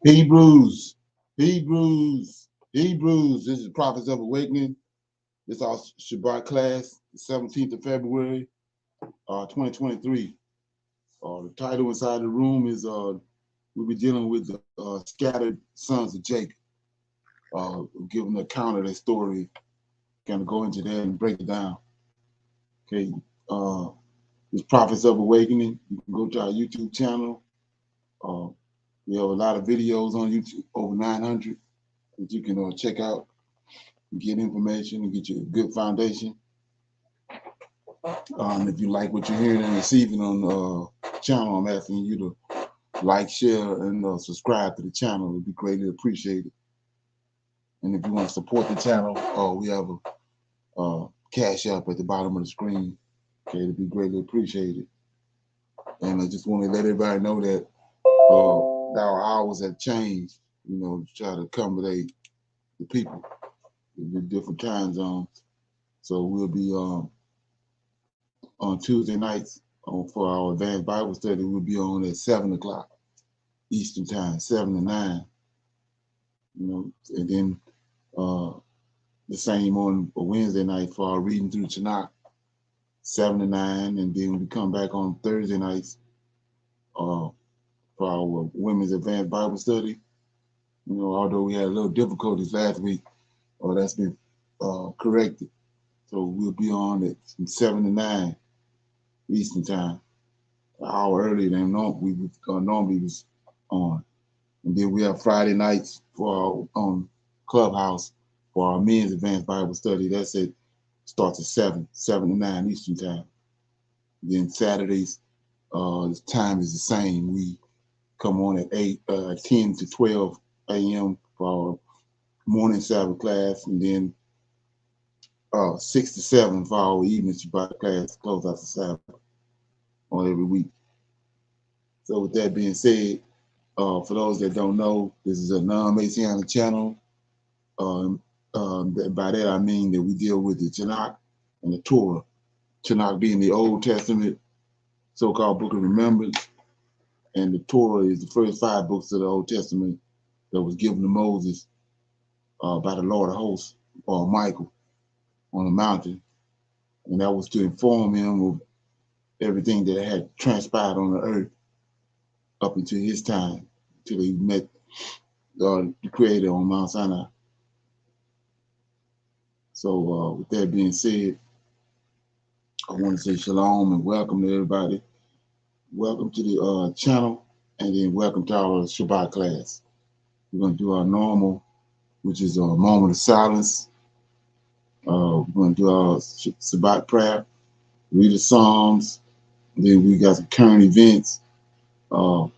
Hebrews, Hebrews. This is Prophets of Awakening. This is our Shabbat class, the 17th of February, 2023. The title inside the room is we'll be dealing with the scattered sons of Jacob. Give an account of their story, kind of go into that and break it down. Okay, this Prophets of Awakening. You can go to our YouTube channel. We have a lot of videos on YouTube, over 900, that you can check out and get information and get you a good foundation. If you like what you're hearing and receiving on the channel, I'm asking you to like, share, and subscribe to the channel. It would be greatly appreciated. And if you want to support the channel, we have a cash app at the bottom of the screen. Okay, it'd be greatly appreciated. And I just want to let everybody know that our hours have changed, to try to accommodate the people in different time zones. So we'll be on Tuesday nights for our advanced Bible study. We'll be on at 7 o'clock Eastern time, 7 to 9. And then the same on a Wednesday night for our reading through Tanakh, 7 to 9, and then we come back on Thursday nights for our women's advanced Bible study. Although we had a little difficulties last week, that's been corrected. So we'll be on at 7 to 9 Eastern time, an hour earlier than we would normally was on. And then we have Friday nights for our Clubhouse for our men's advanced Bible study. Starts at 7 to 9 Eastern time. Then Saturdays, the time is the same. We come on at 10 to 12 a.m. for our morning Sabbath class, and then 6 to 7 for our evening Shabbat class, close out the Sabbath on every week. So with that being said, for those that don't know, this is a non-Messianic channel. By that I mean that we deal with the Tanakh and the Torah. Tanakh being the Old Testament, so-called Book of Remembrance, and the Torah is the first 5 books of the Old Testament that was given to Moses by the Lord of Hosts, or Michael, on the mountain. And that was to inform him of everything that had transpired on the earth up until his time, until he met the Creator on Mount Sinai. So with that being said, I want to say shalom and welcome to everybody. Welcome to the channel, and then welcome to our Shabbat class. We're going to do our normal, which is a moment of silence. We're going to do our Shabbat prayer, read the Psalms. Then we got some current events. We'll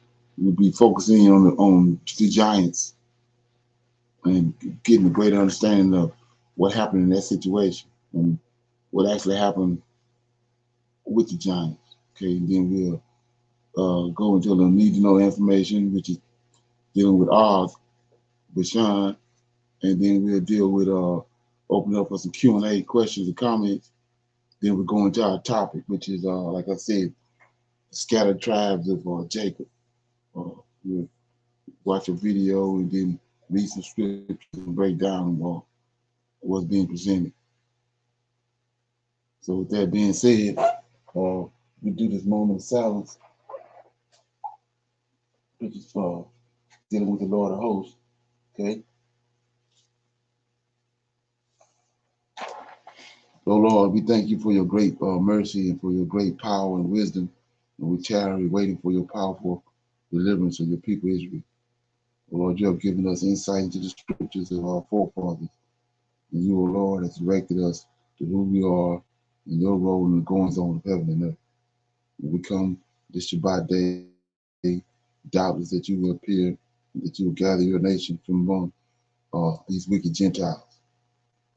be focusing on the Giants and getting a greater understanding of what happened in that situation and what actually happened with the Giants. Okay, and then we'll go into the need to know information, which is dealing with Oz, Bashan, and then we'll deal with open up for some Q&A questions and comments. Then we'll go into our topic, which is like I said, the scattered tribes of Jacob. We'll watch a video and then read some scriptures and break down what's being presented. So with that being said, we do this moment of silence, which is for dealing with the Lord of Hosts. Okay. Oh Lord, we thank you for your great mercy and for your great power and wisdom. And we tarry waiting for your powerful deliverance of your people Israel. Oh Lord, you have given us insight into the scriptures of our forefathers. And you, O Lord, has directed us to who we are in your role in the goings on of heaven and earth. And we come this Shabbat day, doubtless that you will appear and that you will gather your nation from among these wicked Gentiles.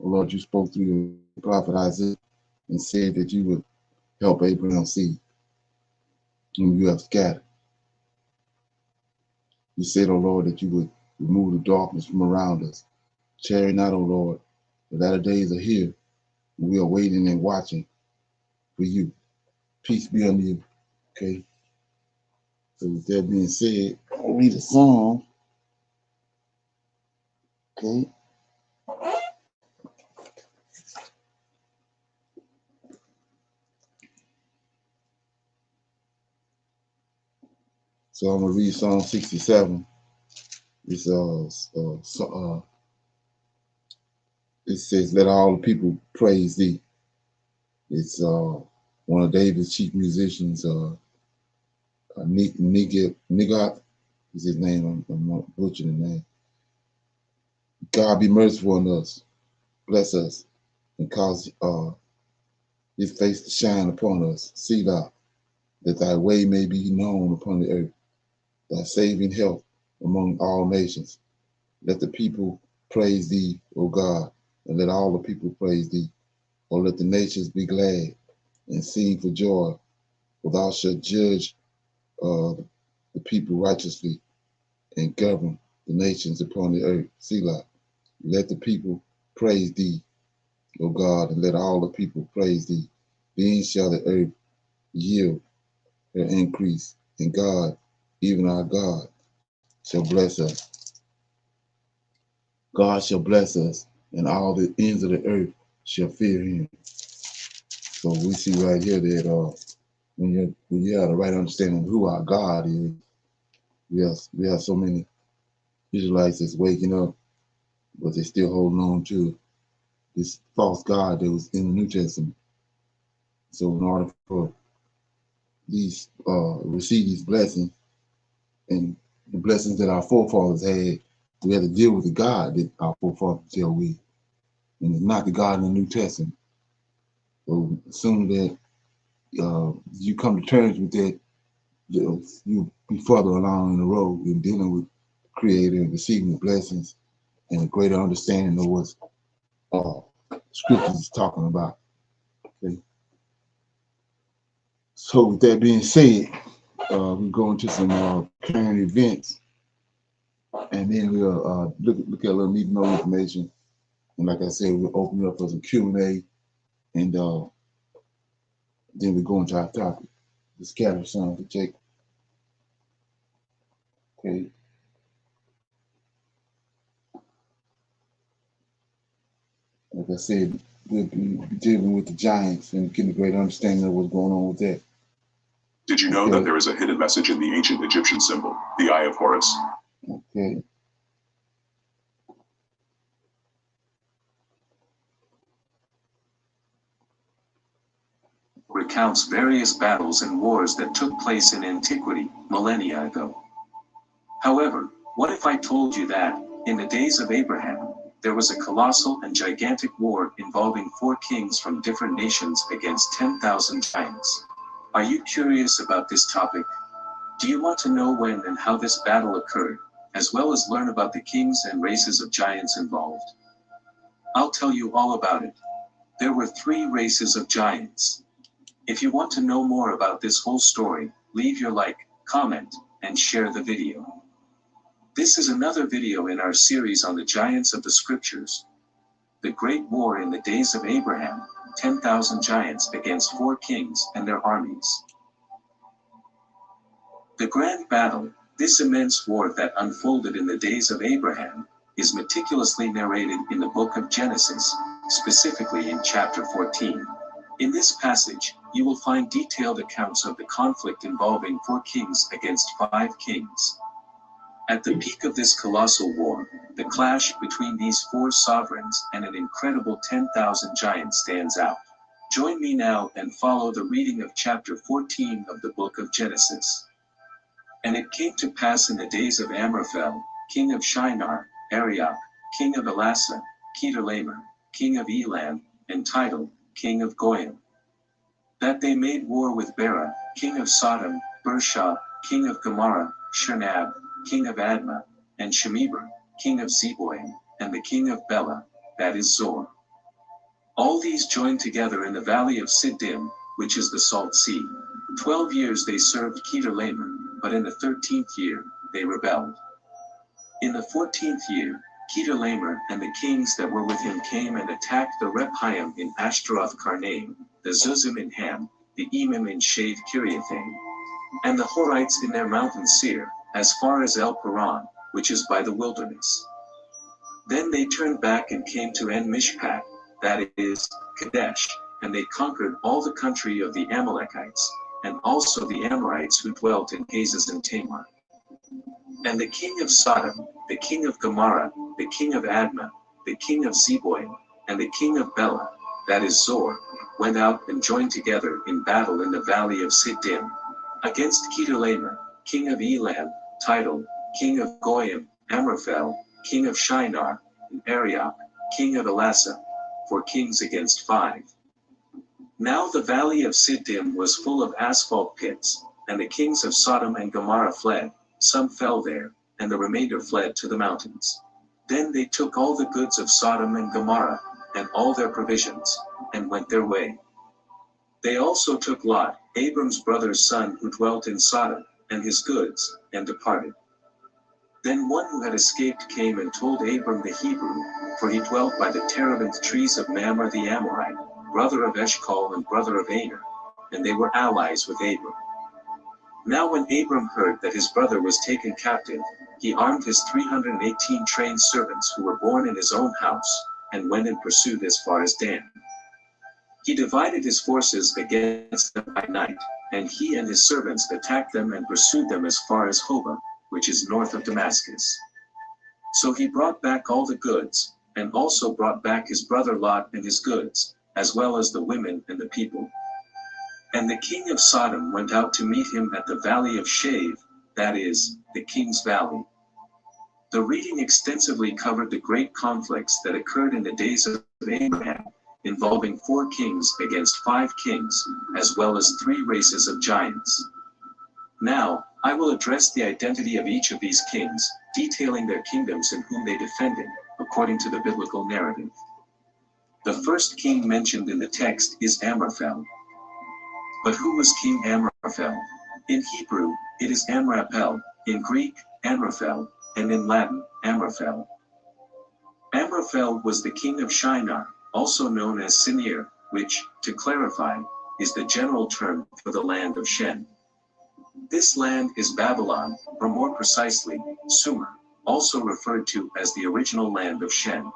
Oh Lord, you spoke through your prophet Isaiah and said that you would help Abraham's seed, whom you have scattered. You said, O Lord, that you would remove the darkness from around us. Tarry not, O Lord, the latter days are here, and we are waiting and watching for you. Peace be unto you. Okay. So with that being said, I'll read a song. Okay. So I'm gonna read Psalm 67. It's it says, "Let all the people praise thee." It's one of David's chief musicians, Nigat is his name. I'm not butchering the name. God be merciful on us, bless us, and cause his face to shine upon us. See thou, that thy way may be known upon the earth, thy saving help among all nations. Let the people praise thee, O God, and let all the people praise thee. O let the nations be glad and sing for joy, for thou shalt judge the people righteously and govern the nations upon the earth. Selah. Let the people praise thee, O God, and let all the people praise thee. Then shall the earth yield her increase, and God, even our God, shall bless us. God shall bless us, and all the ends of the earth shall fear him. So we see right here that when you have the right understanding of who our God is, we have so many Israelites that's waking up, but they're still holding on to this false God that was in the New Testament. So in order for these receive these blessings and the blessings that our forefathers had, we had to deal with the God that our forefathers dealt with. And it's not the God in the New Testament. So as soon that you come to terms with that, you'll be further along in the road in dealing with the Creator and receiving the blessings and a greater understanding of what Scriptures is talking about. Okay. So with that being said, we go into some current events, and then we'll look at a little need to know information. And like I said, we'll open it up for some Q&A, and then we go into our topic, the scatter sons of Jacob. Okay. Like I said, we'll be dealing with the giants and getting a great understanding of what's going on with that. Did you know that there is a hidden message in the ancient Egyptian symbol, the Eye of Horus? Okay. Recounts various battles and wars that took place in antiquity, millennia ago. However, what if I told you that, in the days of Abraham, there was a colossal and gigantic war involving 4 kings from different nations against 10,000 giants? Are you curious about this topic? Do you want to know when and how this battle occurred, as well as learn about the kings and races of giants involved? I'll tell you all about it. There were 3 races of giants. If you want to know more about this whole story, leave your like, comment, and share the video. This is another video in our series on the giants of the scriptures. The Great War in the days of Abraham, 10,000 giants against 4 kings and their armies. The Grand Battle, this immense war that unfolded in the days of Abraham, is meticulously narrated in the book of Genesis, specifically in chapter 14. In this passage, you will find detailed accounts of the conflict involving 4 kings against 5 kings. At the peak of this colossal war, the clash between these 4 sovereigns and an incredible 10,000 giants stands out. Join me now and follow the reading of chapter 14 of the book of Genesis. And it came to pass in the days of Amraphel, king of Shinar, Arioch, king of Elasa, Kedorlaomer, king of Elam, and Tidal, king of Goyim, that they made war with Bera, king of Sodom, Bersha, king of Gomorrah, Shernab, king of Admah, and Shemeber, king of Zeboim, and the king of Bela, that is Zor. All these joined together in the valley of Siddim, which is the Salt Sea. 12 years they served Kedorlaomer, but in the 13th year, they rebelled. In the 14th year, Kedorlaomer and the kings that were with him came and attacked the Rephaim in Ashtaroth Karnaim, the Zuzim in Ham, the Emim in Shave Kiriathaim, and the Horites in their mountain Seir, as far as El Paran, which is by the wilderness. Then they turned back and came to En-Mishpat, that is, Kadesh, and they conquered all the country of the Amalekites, and also the Amorites who dwelt in Hazes and Tamar. And the king of Sodom, the king of Gomorrah, the king of Admah, the king of Zeboim, and the king of Bela, that is Zor, went out and joined together in battle in the valley of Siddim, against Kedorlaomer, king of Elam, Tidal, king of Goyim, Amraphel, king of Shinar, and Arioch, king of Elasa, 4 kings against 5. Now the valley of Siddim was full of asphalt pits, and the kings of Sodom and Gomorrah fled, some fell there, and the remainder fled to the mountains. Then they took all the goods of Sodom and Gomorrah, and all their provisions, and went their way. They also took Lot, Abram's brother's son who dwelt in Sodom, and his goods, and departed. Then one who had escaped came and told Abram the Hebrew, for he dwelt by the terebinth trees of Mamre the Amorite, brother of Eshcol and brother of Aner, and they were allies with Abram. Now when Abram heard that his brother was taken captive, he armed his 318 trained servants who were born in his own house, and went in pursuit as far as Dan. He divided his forces against them by night, and he and his servants attacked them and pursued them as far as Hobah, which is north of Damascus. So he brought back all the goods, and also brought back his brother Lot and his goods, as well as the women and the people. And the king of Sodom went out to meet him at the valley of Shave, that is, the king's valley. The reading extensively covered the great conflicts that occurred in the days of Abraham, involving 4 kings against 5 kings, as well as 3 races of giants. Now, I will address the identity of each of these kings, detailing their kingdoms and whom they defended, according to the biblical narrative. The first king mentioned in the text is Amraphel. But who was King Amraphel? In Hebrew, it is Amraphel, in Greek, Amraphel, and in Latin, Amraphel. Amraphel was the king of Shinar, also known as Sinir, which, to clarify, is the general term for the land of Shem. This land is Babylon, or more precisely, Sumer, also referred to as the original land of Shem.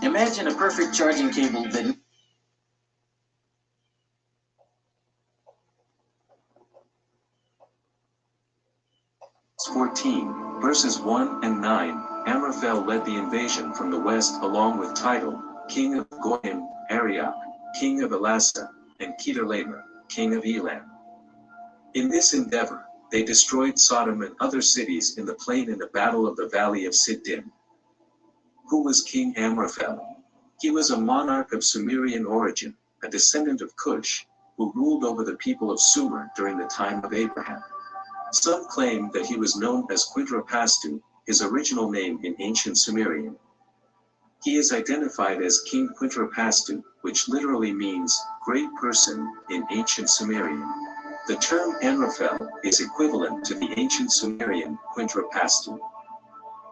Imagine a perfect charging cable that 14, verses 1 and 9, Amraphel led the invasion from the west along with Tidal, king of Goyim, Arioch, king of Elasa, and Kedorlaomer, king of Elam. In this endeavor, they destroyed Sodom and other cities in the plain in the battle of the valley of Siddim. Who was King Amraphel? He was a monarch of Sumerian origin, a descendant of Cush, who ruled over the people of Sumer during the time of Abraham. Some claim that he was known as Quintrapastu, his original name in ancient Sumerian. He is identified as King Quintrapastu, which literally means great person in ancient Sumerian. The term Amraphel is equivalent to the ancient Sumerian Quintrapastu.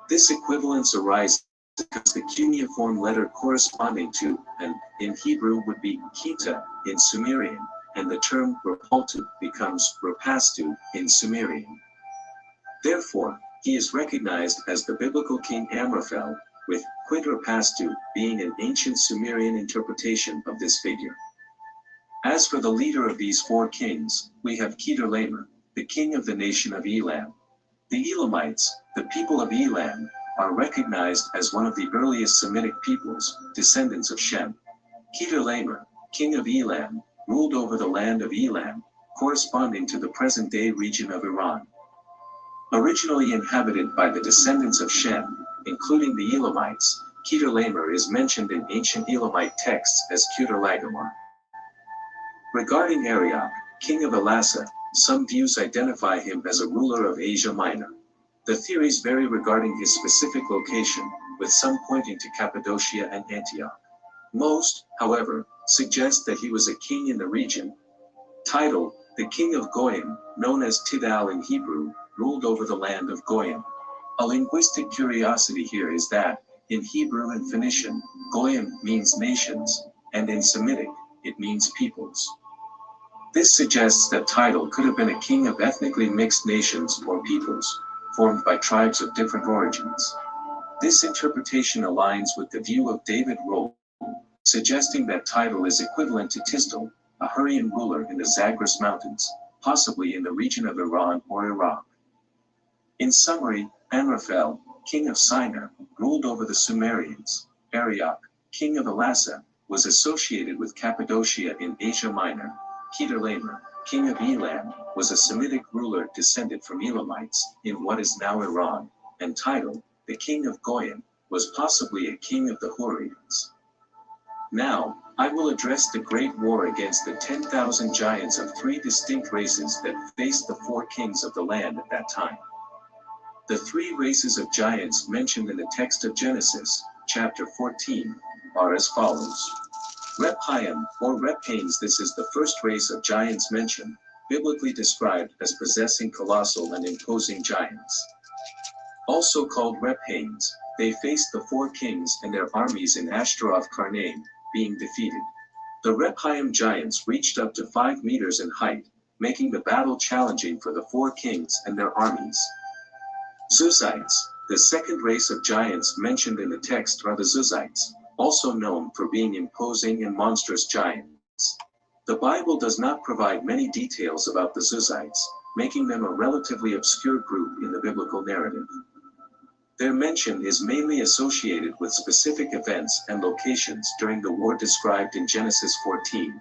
This equivalence arises because the cuneiform letter corresponding to and in Hebrew would be Kita in Sumerian, and the term Rapaltu becomes Rapastu in Sumerian. Therefore, he is recognized as the biblical king Amraphel, with Quintrapastu being an ancient Sumerian interpretation of this figure. As for the leader of these 4 kings, we have Kedorlaomer, the king of the nation of Elam. The Elamites, the people of Elam, are recognized as one of the earliest Semitic peoples, descendants of Shem. Kedorlaomer, king of Elam, ruled over the land of Elam, corresponding to the present-day region of Iran. Originally inhabited by the descendants of Shem, including the Elamites, Kedorlaomer is mentioned in ancient Elamite texts as Kedorlaomer. Regarding Arioch, king of Elasa, some views identify him as a ruler of Asia Minor. The theories vary regarding his specific location, with some pointing to Cappadocia and Antioch. Most, however, suggest that he was a king in the region. Tidal, the king of Goyim, known as Tidal in Hebrew, ruled over the land of Goyim. A linguistic curiosity here is that, in Hebrew and Phoenician, Goyim means nations, and in Semitic, it means peoples. This suggests that Tidal could have been a king of ethnically mixed nations or peoples, formed by tribes of different origins. This interpretation aligns with the view of David Rohl, suggesting that Tidal is equivalent to Tisdal, a Hurrian ruler in the Zagros Mountains, possibly in the region of Iran or Iraq. In summary, Amraphel, king of Sinai, ruled over the Sumerians. Arioch, king of Elassa, was associated with Cappadocia in Asia Minor. Kedorlaomer, king of Elam, was a Semitic ruler descended from Elamites in what is now Iran, and Tidal, the king of Goyim, was possibly a king of the Hurrians. Now, I will address the Great War against the 10,000 giants of three distinct races that faced the four kings of the land at that time. The three races of giants mentioned in the text of Genesis, chapter 14, are as follows. Rephaim, or Rephanes. This is the first race of giants mentioned, biblically described as possessing colossal and imposing giants. Also called Rephanes, they faced the four kings and their armies in Ashtaroth Karnaim, being defeated. The Rephaim giants reached up to 5 meters in height, making the battle challenging for the four kings and their armies. Zuzites, the second race of giants mentioned in the text, are the Zuzites, also known for being imposing and monstrous giants. The Bible does not provide many details about the Zuzites, making them a relatively obscure group in the biblical narrative. Their mention is mainly associated with specific events and locations during the war described in Genesis 14.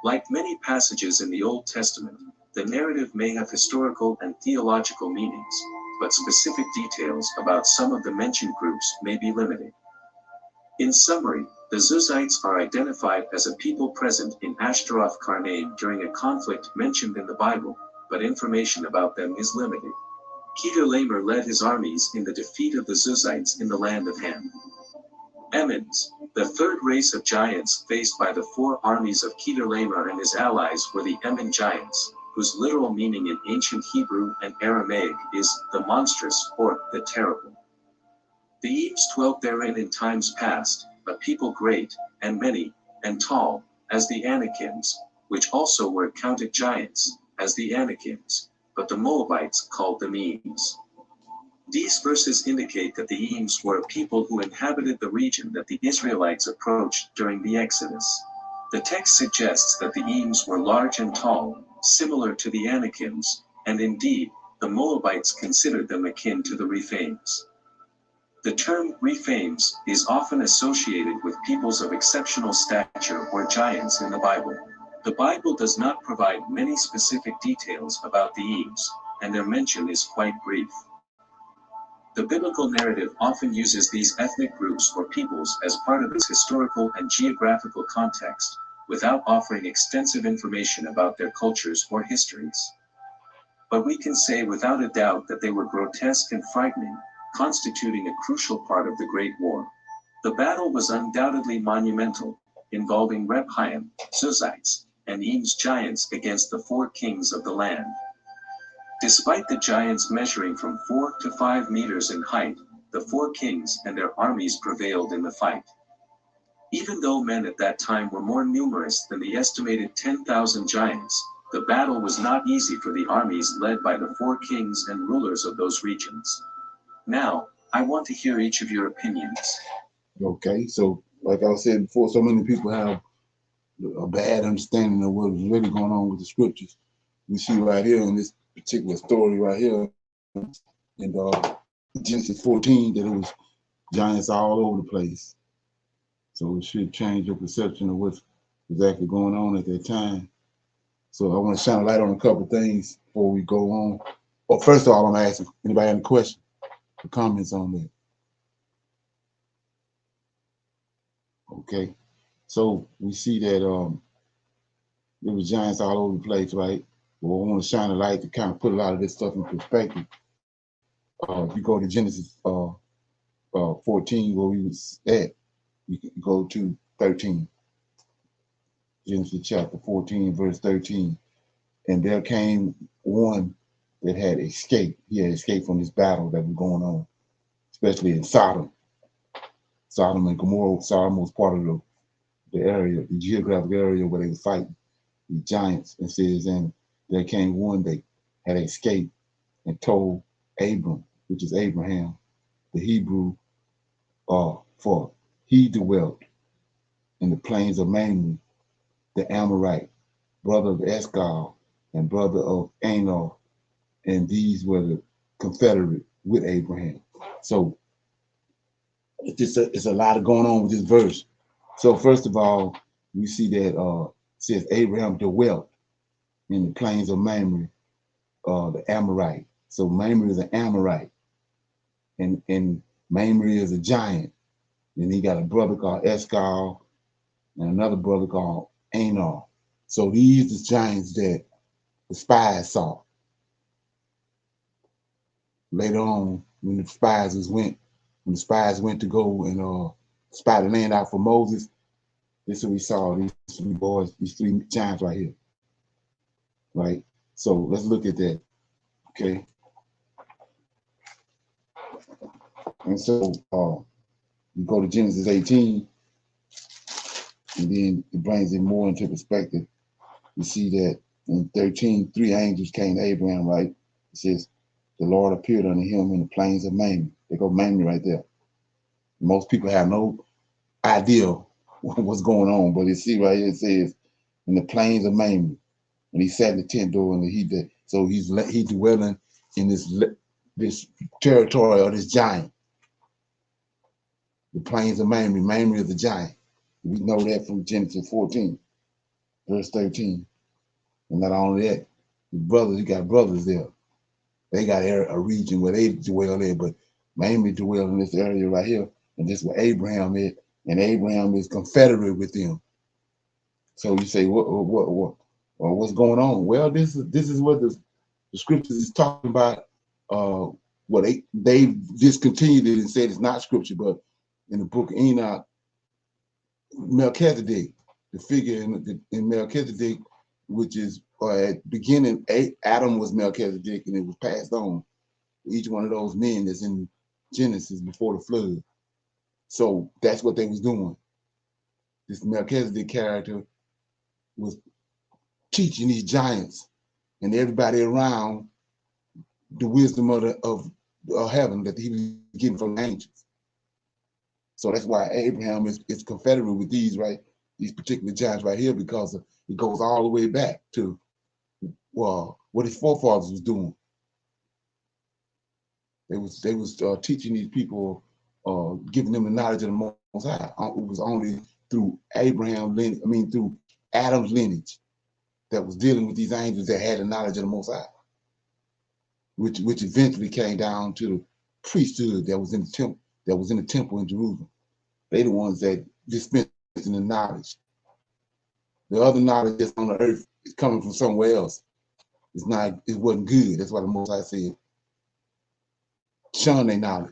Like many passages in the Old Testament, the narrative may have historical and theological meanings, but specific details about some of the mentioned groups may be limited. In summary, the Zuzites are identified as a people present in Ashtaroth Karnaim during a conflict mentioned in the Bible, but information about them is limited. Kedorlaomer led his armies in the defeat of the Zuzites in the land of Ham. Emmons, the third race of giants faced by the four armies of Kedorlaomer and his allies, were the Emon giants, whose literal meaning in ancient Hebrew and Aramaic is the monstrous or the terrible. The Eves dwelt therein in times past, a people great, and many, and tall, as the Anakims, which also were accounted giants, as the Anakims, but the Moabites called them Eames. These verses indicate that the Eames were a people who inhabited the region that the Israelites approached during the Exodus. The text suggests that the Eames were large and tall, similar to the Anakims, and indeed, the Moabites considered them akin to the Rephaims. The term Rephaims is often associated with peoples of exceptional stature or giants in the Bible. The Bible does not provide many specific details about the Eames, and their mention is quite brief. The biblical narrative often uses these ethnic groups or peoples as part of its historical and geographical context, without offering extensive information about their cultures or histories. But we can say without a doubt that they were grotesque and frightening, constituting a crucial part of the Great War. The battle was undoubtedly monumental, involving Rephaim, Zuzites, and Eames giants against the four kings of the land. Despite the giants measuring from 4 to 5 meters in height, the four kings and their armies prevailed in the fight. Even though men at that time were more numerous than the estimated 10,000 giants, the battle was not easy for the armies led by the four kings and rulers of those regions. Now, I want to hear each of your opinions. Okay, so like I said before, so many people have a bad understanding of what was really going on with the scriptures. We see right here in this particular story right here in Genesis 14 that it was giants all over the place. So it should change your perception of what's exactly going on at that time. So I want to shine a light on a couple of things before we go on. Well, first of all, I'm asking anybody have any questions or comments on that. Okay, so we see that there was giants all over the place, right? Well, I want to shine a light to kind of put a lot of this stuff in perspective. If you go to Genesis 14, where we was at, you can go to 13. Genesis chapter 14, verse 13. And there came one that had escaped. He had escaped from this battle that was going on, especially in Sodom. Sodom and Gomorrah. Sodom was part of the area, the geographic area where they were fighting the giants. It says, and there came one that had escaped and told Abram, which is Abraham, the Hebrew, for he dwelt in the plains of Mamre, the Amorite, brother of Eshcol, and brother of Anor, and these were the confederate with Abraham. So it's a lot going on with this verse. So first of all, we see that it says Abraham dwelt in the plains of Mamre, the Amorite. So Mamre is an Amorite, and Mamre is a giant. And he got a brother called Eshcol and another brother called Anor. So these are the giants that the spies saw. Later on, when the spies went to go and spy the land out for Moses, this is what we saw, these three boys, these three giants right here. Right? So let's look at that. Okay. And so you go to Genesis 18, and then it brings it more into perspective. You see that in 13, 3 angels came to Abraham, right? It says, the Lord appeared unto him in the plains of Mamre. They go Mamre right there. Most people have no idea what's going on, but you see right here it says, in the plains of Mamre. And he sat in the tent door, and he did. So he dwelling in this territory of this giant. The plains of Mamre. Mamre is a giant. We know that from Genesis 14, verse 13. And not only that, you got brothers there. They got a region where they dwell in, but Mamre dwell in this area right here, and this is where Abraham is, and Abraham is confederate with them. So you say, what's going on? Well, this is what the scriptures is talking about. Well, they discontinued it and said it's not scripture, but in the book of Enoch, Melchizedek, the figure in Melchizedek, which is at beginning, Adam was Melchizedek, and it was passed on to each one of those men that's in Genesis before the flood. So that's what they was doing. This Melchizedek character was teaching these giants and everybody around the wisdom of heaven that he was getting from the angels. So that's why Abraham is confederate with these particular giants right here, because it goes all the way back to what his forefathers was doing. They was teaching these people, giving them the knowledge of the Most High. It was only through through Adam's lineage that was dealing with these angels that had the knowledge of the Most High, which eventually came down to the priesthood that was in the temple in Jerusalem. They the ones that dispensing the knowledge. The other knowledge that's on the earth is coming from somewhere else. It wasn't good. That's why the Most High said, shun their knowledge.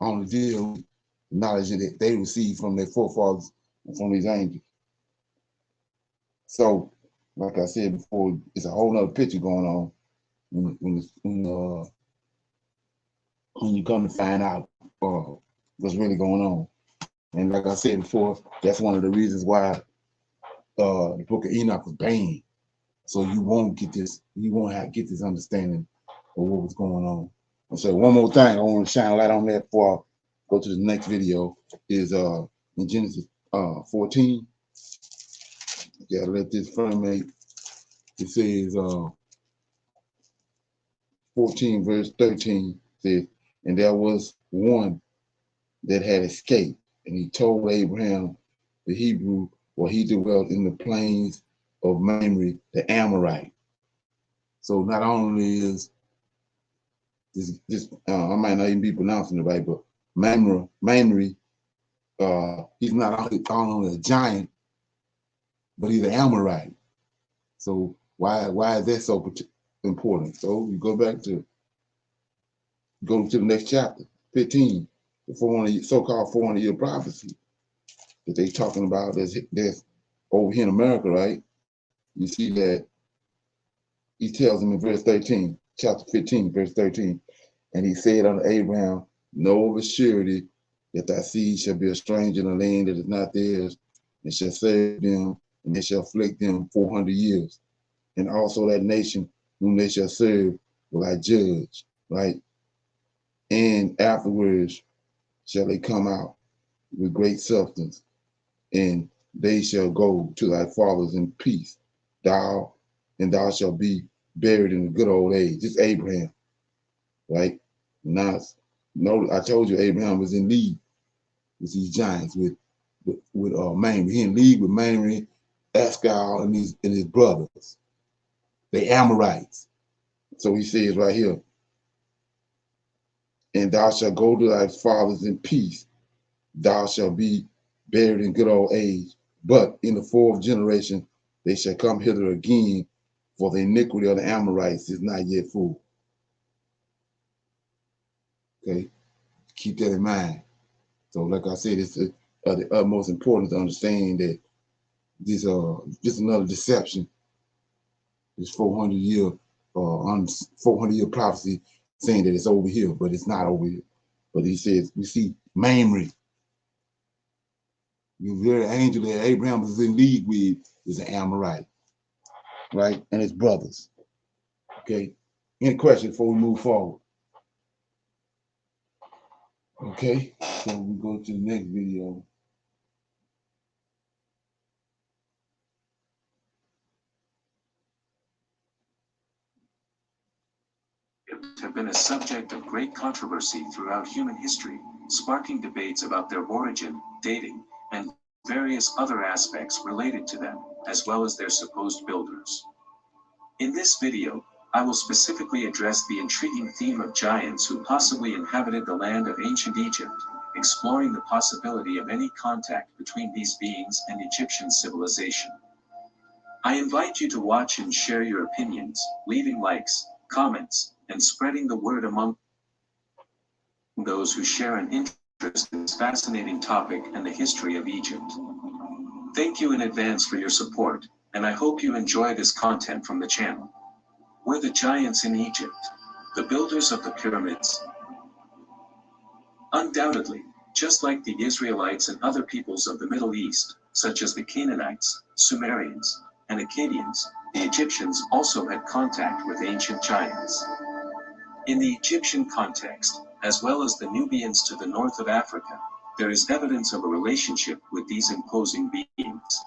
Only deal with the knowledge that they received from their forefathers and from these angels. So, like I said before, it's a whole nother picture going on when you come to find out what's really going on. And like I said before, that's one of the reasons why the book of Enoch was banned. So you won't get this understanding of what was going on. And so one more thing I want to shine a light on that before I go to the next video is in Genesis 14. Yeah, let this firmate. It says 14 verse 13 says, and there was one that had escaped, and he told Abraham the Hebrew, he dwelt in the plains of Mamre, the Amorite. So not only is this I might not even be pronouncing it right, but Mamre, he's not only a giant, but he's an Amorite. So why is that so important? So you go to the next chapter, 15, the so-called 400-year prophecy that they talking about. There's over here in America, right? You see that he tells them in verse 13, chapter 15, verse 13, and he said unto Abraham, know of a surety that thy seed shall be a stranger in a land that is not theirs, and shall serve them, and they shall afflict them 400 years. And also that nation whom they shall serve will I judge, right? And afterwards shall they come out with great substance, and they shall go to thy fathers in peace. Thou shalt be buried in a good old age. This is Abraham, right? Now, notice I told you Abraham was in league with these giants, with Mamre. He in league with Mamre, Eshcol, and his brothers, the Amorites. So he says right here, and thou shalt go to thy fathers in peace. Thou shalt be buried in good old age. But in the fourth generation, they shall come hither again, for the iniquity of the Amorites is not yet full. Okay, keep that in mind. So, like I said, it's the utmost important to understand that this just another deception. This 400-year prophecy saying that it's over here, but it's not over here. But he says we see Mamre, the very angel that Abraham was in league with, is an Amorite, right? And his brothers. Okay. Any questions before we move forward? Okay. So we go to the next video. Have been a subject of great controversy throughout human history, sparking debates about their origin, dating, and various other aspects related to them, as well as their supposed builders. In this video, I will specifically address the intriguing theme of giants who possibly inhabited the land of ancient Egypt, exploring the possibility of any contact between these beings and Egyptian civilization. I invite you to watch and share your opinions, leaving likes, comments, and spreading the word among those who share an interest in this fascinating topic and the history of Egypt. Thank you in advance for your support, and I hope you enjoy this content from the channel. Were the giants in Egypt the builders of the pyramids? Undoubtedly, just like the Israelites and other peoples of the Middle East, such as the Canaanites, Sumerians, and Akkadians, the Egyptians also had contact with ancient giants. In the Egyptian context, as well as the Nubians to the north of Africa, there is evidence of a relationship with these imposing beings.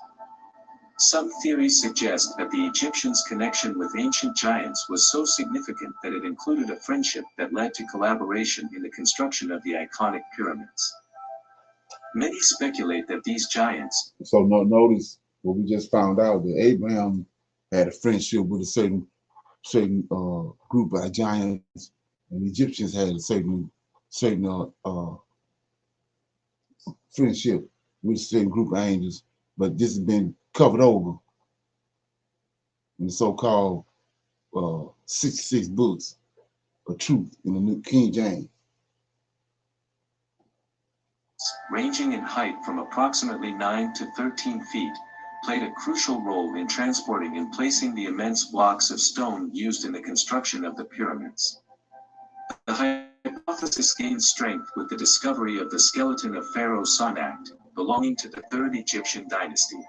Some theories suggest that the Egyptians' connection with ancient giants was so significant that it included a friendship that led to collaboration in the construction of the iconic pyramids. Many speculate that these giants... So notice what we just found out, that Abraham had a friendship with a certain group of giants, and the Egyptians had a certain friendship with a certain group of angels, but this has been covered over in the so-called 66 books of truth in the New King James. Ranging in height from approximately 9 to 13 feet, played a crucial role in transporting and placing the immense blocks of stone used in the construction of the pyramids. The hypothesis gained strength with the discovery of the skeleton of Pharaoh Sonakht, belonging to the Third Egyptian dynasty.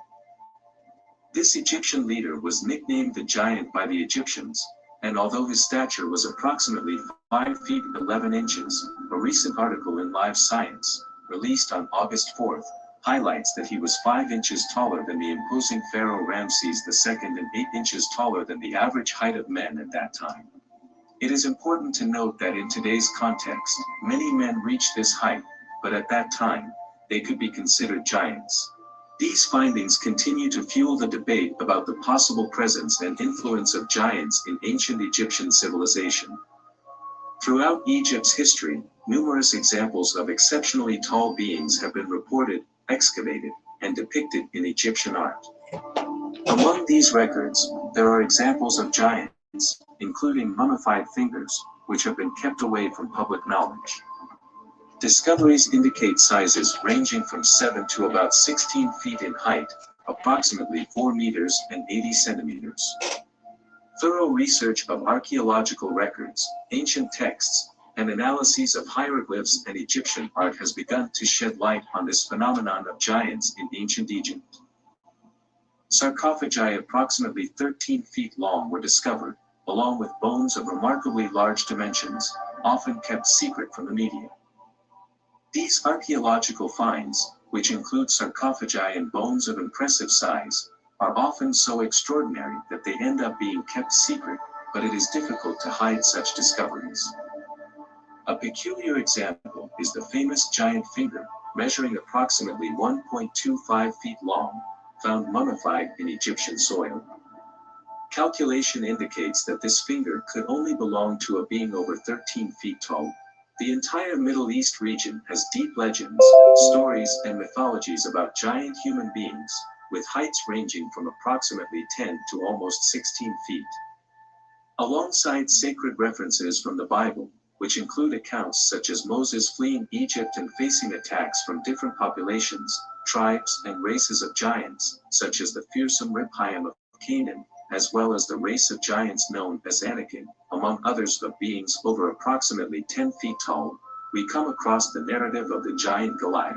This Egyptian leader was nicknamed the Giant by the Egyptians, and although his stature was approximately 5 feet 11 inches, a recent article in Live Science, released on August 4th, highlights that he was 5 inches taller than the imposing Pharaoh Ramses II and 8 inches taller than the average height of men at that time. It is important to note that in today's context, many men reach this height, but at that time, they could be considered giants. These findings continue to fuel the debate about the possible presence and influence of giants in ancient Egyptian civilization. Throughout Egypt's history, numerous examples of exceptionally tall beings have been reported, excavated, and depicted in Egyptian art. Among these records, there are examples of giants, including mummified fingers, which have been kept away from public knowledge. Discoveries indicate sizes ranging from 7 to about 16 feet in height, approximately 4 meters and 80 centimeters. Thorough research of archaeological records, ancient texts, and analyses of hieroglyphs and Egyptian art has begun to shed light on this phenomenon of giants in ancient Egypt. Sarcophagi approximately 13 feet long were discovered, along with bones of remarkably large dimensions, often kept secret from the media. These archaeological finds, which include sarcophagi and bones of impressive size, are often so extraordinary that they end up being kept secret, but it is difficult to hide such discoveries. A peculiar example is the famous giant finger, measuring approximately 1.25 feet long, found mummified in Egyptian soil. Calculation indicates that this finger could only belong to a being over 13 feet tall. The entire Middle East region has deep legends, stories, and mythologies about giant human beings, with heights ranging from approximately 10 to almost 16 feet. Alongside sacred references from the Bible, which include accounts such as Moses fleeing Egypt and facing attacks from different populations, tribes, and races of giants, such as the fearsome Rephaim of Canaan, as well as the race of giants known as Anakim, among others of beings over approximately 10 feet tall, we come across the narrative of the giant Goliath.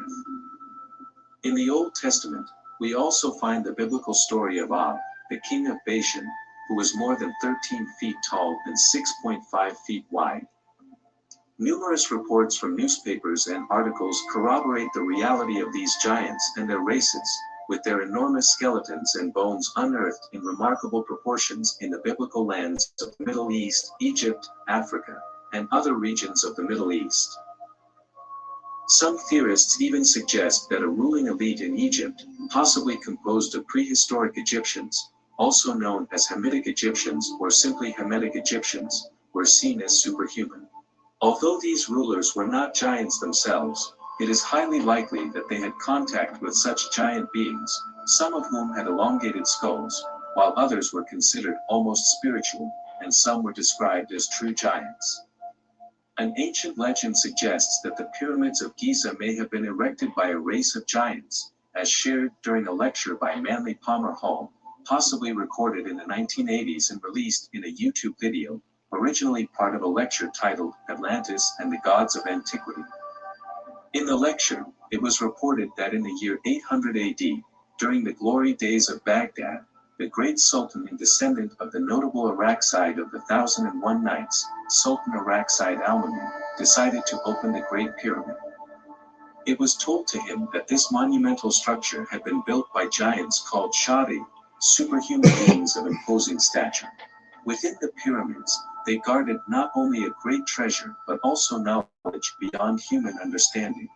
In the Old Testament, we also find the biblical story of Og, the king of Bashan, who was more than 13 feet tall and 6.5 feet wide. Numerous reports from newspapers and articles corroborate the reality of these giants and their races, with their enormous skeletons and bones unearthed in remarkable proportions in the biblical lands of the Middle East, Egypt, Africa, and other regions of the Middle East. Some theorists even suggest that a ruling elite in Egypt, possibly composed of prehistoric Egyptians, also known as Hamitic Egyptians or simply Hamitic Egyptians, were seen as superhuman. Although these rulers were not giants themselves, it is highly likely that they had contact with such giant beings, some of whom had elongated skulls, while others were considered almost spiritual, and some were described as true giants. An ancient legend suggests that the pyramids of Giza may have been erected by a race of giants, as shared during a lecture by Manly Palmer Hall, possibly recorded in the 1980s and released in a YouTube video, originally part of a lecture titled Atlantis and the Gods of Antiquity. In the lecture, it was reported that in the year 800 AD, during the glory days of Baghdad, the great Sultan and descendant of the notable Arakcide of the 1001 Nights, Sultan Arakcide Al-Mamun, decided to open the Great Pyramid. It was told to him that this monumental structure had been built by giants called Shadi, superhuman beings of imposing stature. Within the pyramids, they guarded not only a great treasure but also knowledge beyond human understanding.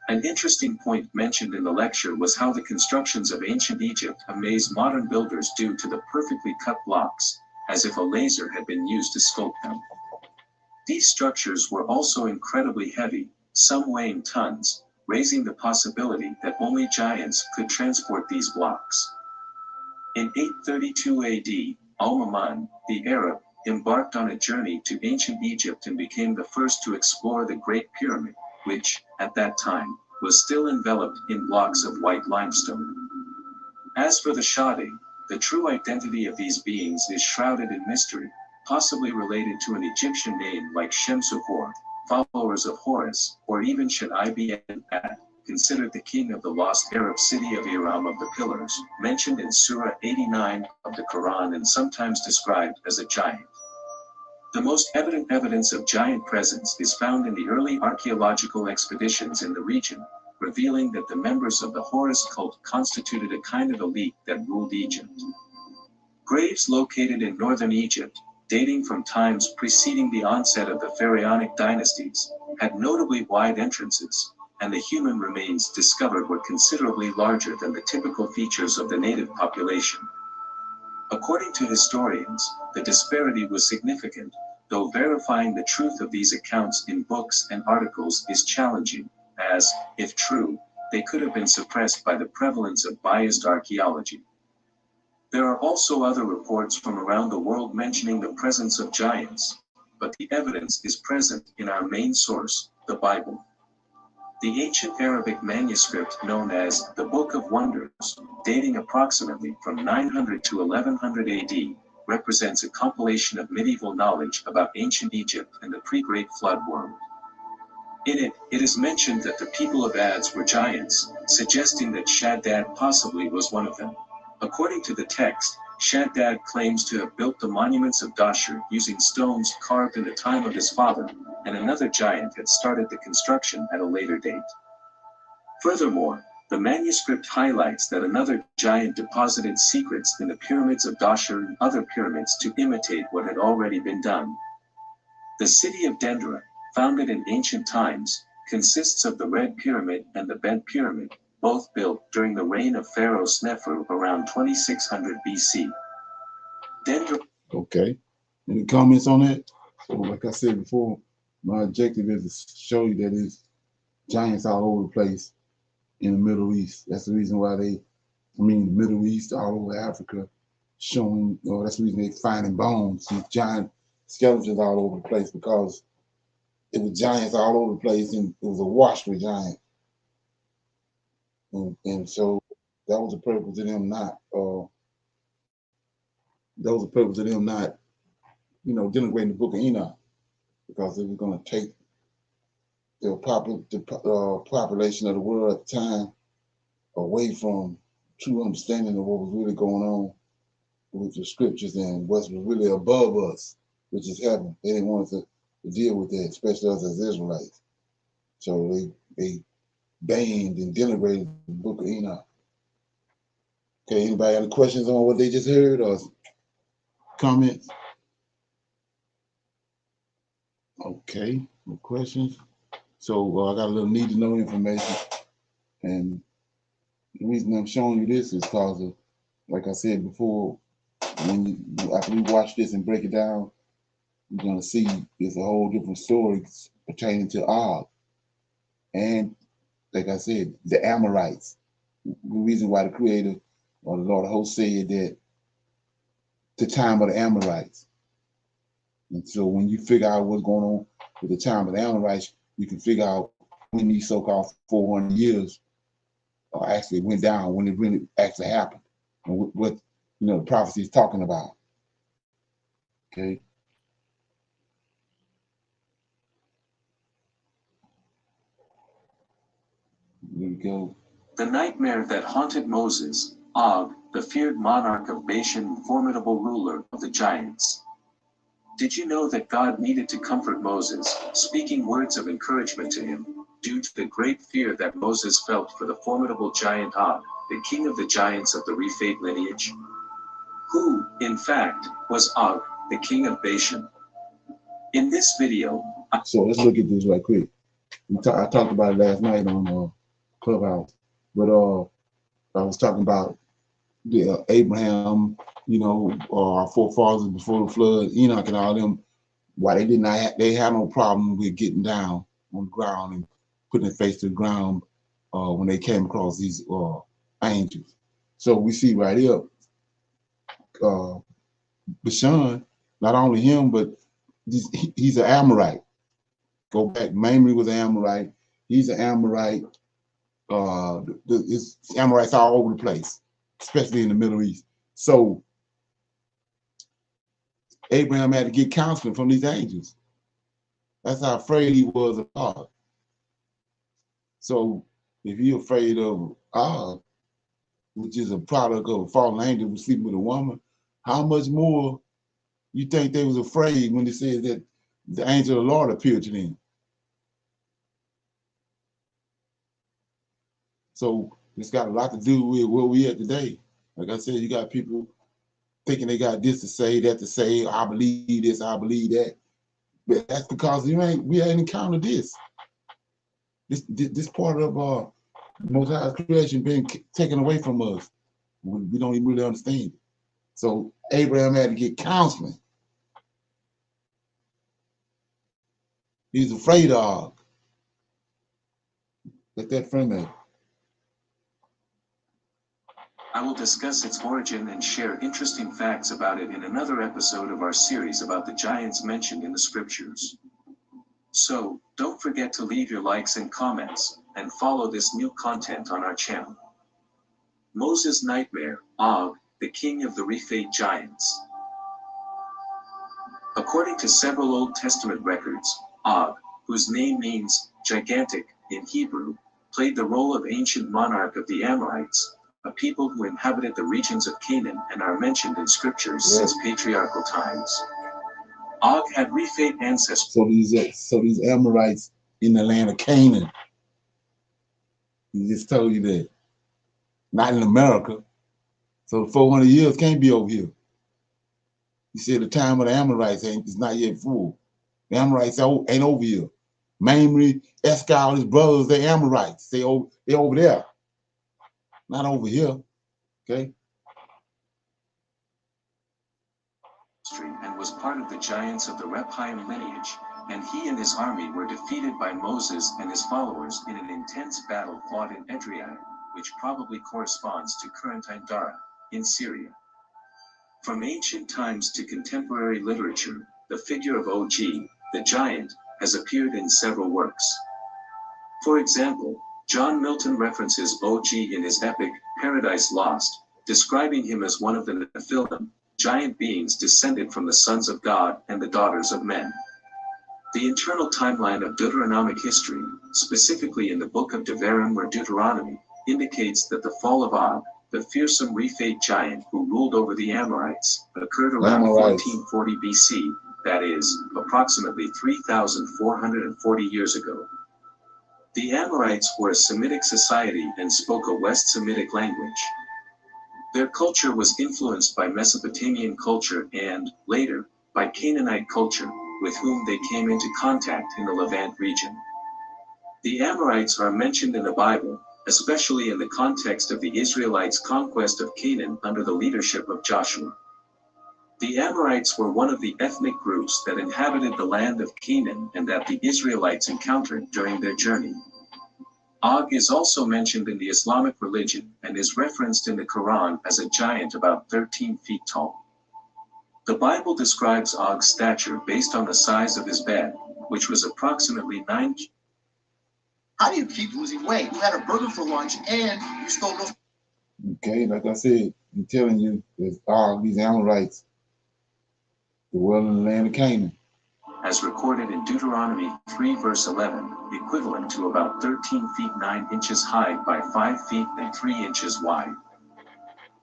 An interesting point mentioned in the lecture was how the constructions of ancient Egypt amazed modern builders due to the perfectly cut blocks, as if a laser had been used to sculpt them. These structures were also incredibly heavy, some weighing tons, raising the possibility that only giants could transport these blocks. In 832 AD, Al-Mamun, the Arab, embarked on a journey to ancient Egypt and became the first to explore the Great Pyramid, which, at that time, was still enveloped in blocks of white limestone. As for the Shadi, the true identity of these beings is shrouded in mystery, possibly related to an Egyptian name like Shemsuhor, followers of Horus, or even Shad-ibn Ad, considered the king of the lost Arab city of Iram of the Pillars, mentioned in Surah 89 of the Quran and sometimes described as a giant. The most evident evidence of giant presence is found in the early archaeological expeditions in the region, revealing that the members of the Horus cult constituted a kind of elite that ruled Egypt. Graves located in northern Egypt, dating from times preceding the onset of the pharaonic dynasties, had notably wide entrances, and the human remains discovered were considerably larger than the typical features of the native population. According to historians, the disparity was significant, though verifying the truth of these accounts in books and articles is challenging, as, if true, they could have been suppressed by the prevalence of biased archaeology. There are also other reports from around the world mentioning the presence of giants, but the evidence is present in our main source, the Bible. The ancient Arabic manuscript known as the Book of Wonders, dating approximately from 900 to 1100 AD, represents a compilation of medieval knowledge about ancient Egypt and the pre-Great Flood world. In it, it is mentioned that the people of Ads were giants, suggesting that Shaddad possibly was one of them. According to the text, Shaddad claims to have built the monuments of Dashur using stones carved in the time of his father, and another giant had started the construction at a later date. Furthermore, the manuscript highlights that another giant deposited secrets in the pyramids of Dashur and other pyramids to imitate what had already been done. The city of Dendra, founded in ancient times, consists of the Red Pyramid and the Bent Pyramid, both built during the reign of Pharaoh Snefer around 2600 BC. Dendra. Okay. Any comments on that? So, like I said before, my objective is to show you that there's giants all over the place in the Middle East. That's the reason why the Middle East, all over Africa, showing, that's the reason they're finding bones, these giant skeletons all over the place, because it was giants all over the place, and it was awash with giants. And so that was the purpose of them not, denigrating the book of Enoch, because it was going to take the population of the world at the time away from true understanding of what was really going on with the scriptures and what was really above us, which is heaven. They didn't want to deal with that, especially us as Israelites. So they banned and denigrated the book of Enoch. Okay, anybody have any questions on what they just heard or comments? Okay, no questions. So I got a little need to know information, and the reason I'm showing you this is because, like I said before, after we watch this and break it down, you're gonna see there's a whole different story pertaining to Og, and like I said, the Amorites. The reason why the Creator or the Lord of Hosts said that the time of the Amorites. And so when you figure out what's going on with the time of the Amorites, you can figure out when these so-called 400 years actually went down, when it really actually happened, and what the prophecy is talking about. Okay. Here we go. The nightmare that haunted Moses, Og, the feared monarch of Bashan, formidable ruler of the giants. Did you know that God needed to comfort Moses, speaking words of encouragement to him, due to the great fear that Moses felt for the formidable giant Og, the king of the giants of the Rephaite lineage? Who, in fact, was Og, the king of Bashan? In this video, so let's look at this right quick. I talked about it last night on Clubhouse, but I was talking about Abraham, our forefathers before the flood, Enoch and all them, why they had no problem with getting down on the ground and putting their face to the ground when they came across these angels. So we see right here, Bashan, not only him, but he's an Amorite. Go back, Mamre was an Amorite. He's an Amorite. It's Amorites all over the place, especially in the Middle East. So Abraham had to get counseling from these angels. That's how afraid he was of God. So if you're afraid of God, which is a product of a fallen angel who sleeping with a woman, how much more you think they was afraid when they said that the angel of the Lord appeared to them? So it's got a lot to do with where we at today. Like I said, you got people thinking they got this to say, that to say, I believe this, I believe that. But that's because we ain't encountered this. This part of Most High's creation being taken away from us. We don't even really understand it. So Abraham had to get counseling. He's afraid of. Let that friend know. I will discuss its origin and share interesting facts about it in another episode of our series about the giants mentioned in the scriptures. So, don't forget to leave your likes and comments, and follow this new content on our channel. Moses' nightmare, Og, the king of the Rephaite giants. According to several Old Testament records, Og, whose name means gigantic in Hebrew, played the role of ancient monarch of the Amorites, a people who inhabited the regions of Canaan and are mentioned in scriptures since patriarchal times. Og had Rephate ancestors. So these Amorites in the land of Canaan. He just told you that. Not in America. So 400 years can't be over here. He said the time of the Amorites is not yet full. The Amorites ain't over here. Mamre, Escal, his brothers, they Amorites. They over there. Not over here. Okay? And was part of the giants of the Rephaim lineage, and he and his army were defeated by Moses and his followers in an intense battle fought in Edrei, which probably corresponds to current Dara, in Syria. From ancient times to contemporary literature, the figure of Og, the giant, has appeared in several works. For example, John Milton references Og in his epic, Paradise Lost, describing him as one of the Nephilim, giant beings descended from the sons of God and the daughters of men. The internal timeline of Deuteronomic history, specifically in the book of Devarim or Deuteronomy, indicates that the fall of Og, the fearsome Rephate giant who ruled over the Amorites, occurred around 1440 BC, that is, approximately 3,440 years ago. The Amorites were a Semitic society and spoke a West Semitic language. Their culture was influenced by Mesopotamian culture and, later, by Canaanite culture, with whom they came into contact in the Levant region. The Amorites are mentioned in the Bible, especially in the context of the Israelites' conquest of Canaan under the leadership of Joshua. The Amorites were one of the ethnic groups that inhabited the land of Canaan and that the Israelites encountered during their journey. Og is also mentioned in the Islamic religion and is referenced in the Quran as a giant about 13 feet tall. The Bible describes Og's stature based on the size of his bed, which was approximately 9. How do you keep losing weight? You had a burger for lunch and you stole no. Okay, like I said, I'm telling you, there's all these Amorites, the world in the land of Canaan. As recorded in Deuteronomy 3 verse 11, equivalent to about 13 feet 9 inches high by 5 feet and 3 inches wide.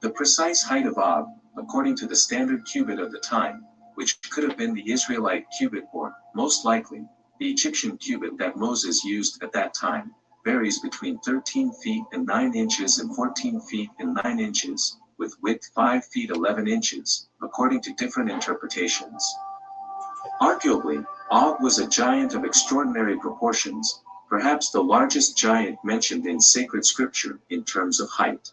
The precise height of Og, according to the standard cubit of the time, which could have been the Israelite cubit or, most likely, the Egyptian cubit that Moses used at that time, varies between 13 feet and 9 inches and 14 feet and 9 inches, with width 5 feet 11 inches, according to different interpretations. Arguably, Og was a giant of extraordinary proportions, perhaps the largest giant mentioned in sacred scripture in terms of height.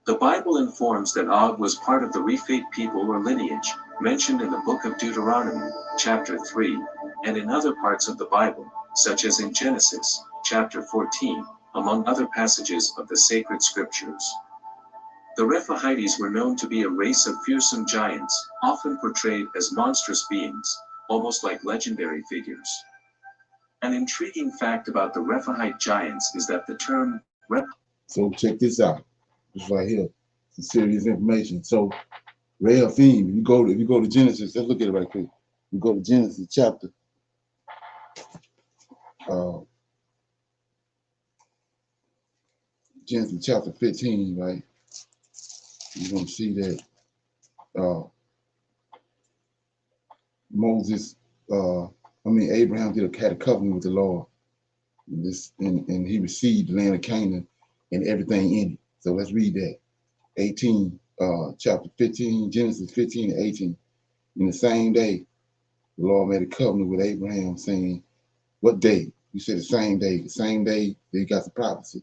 The Bible informs that Og was part of the Rephate people or lineage, mentioned in the book of Deuteronomy, chapter 3, and in other parts of the Bible, such as in Genesis, chapter 14, among other passages of the sacred scriptures. The Rephaites were known to be a race of fearsome giants, often portrayed as monstrous beings, almost like legendary figures. An intriguing fact about the Rephaite giants is that the term So check this out. This right here. Some serious information. So Rephaim, if you go to Genesis, let's look at it right quick. You go to Genesis chapter Genesis chapter 15, right? You're gonna see that Abraham had a covenant with the Lord. And he received the land of Canaan and everything in it. So let's read that. 18, chapter 15, Genesis 15 and 18. In the same day, the Lord made a covenant with Abraham, saying, what day? You said the same day that he got the prophecy.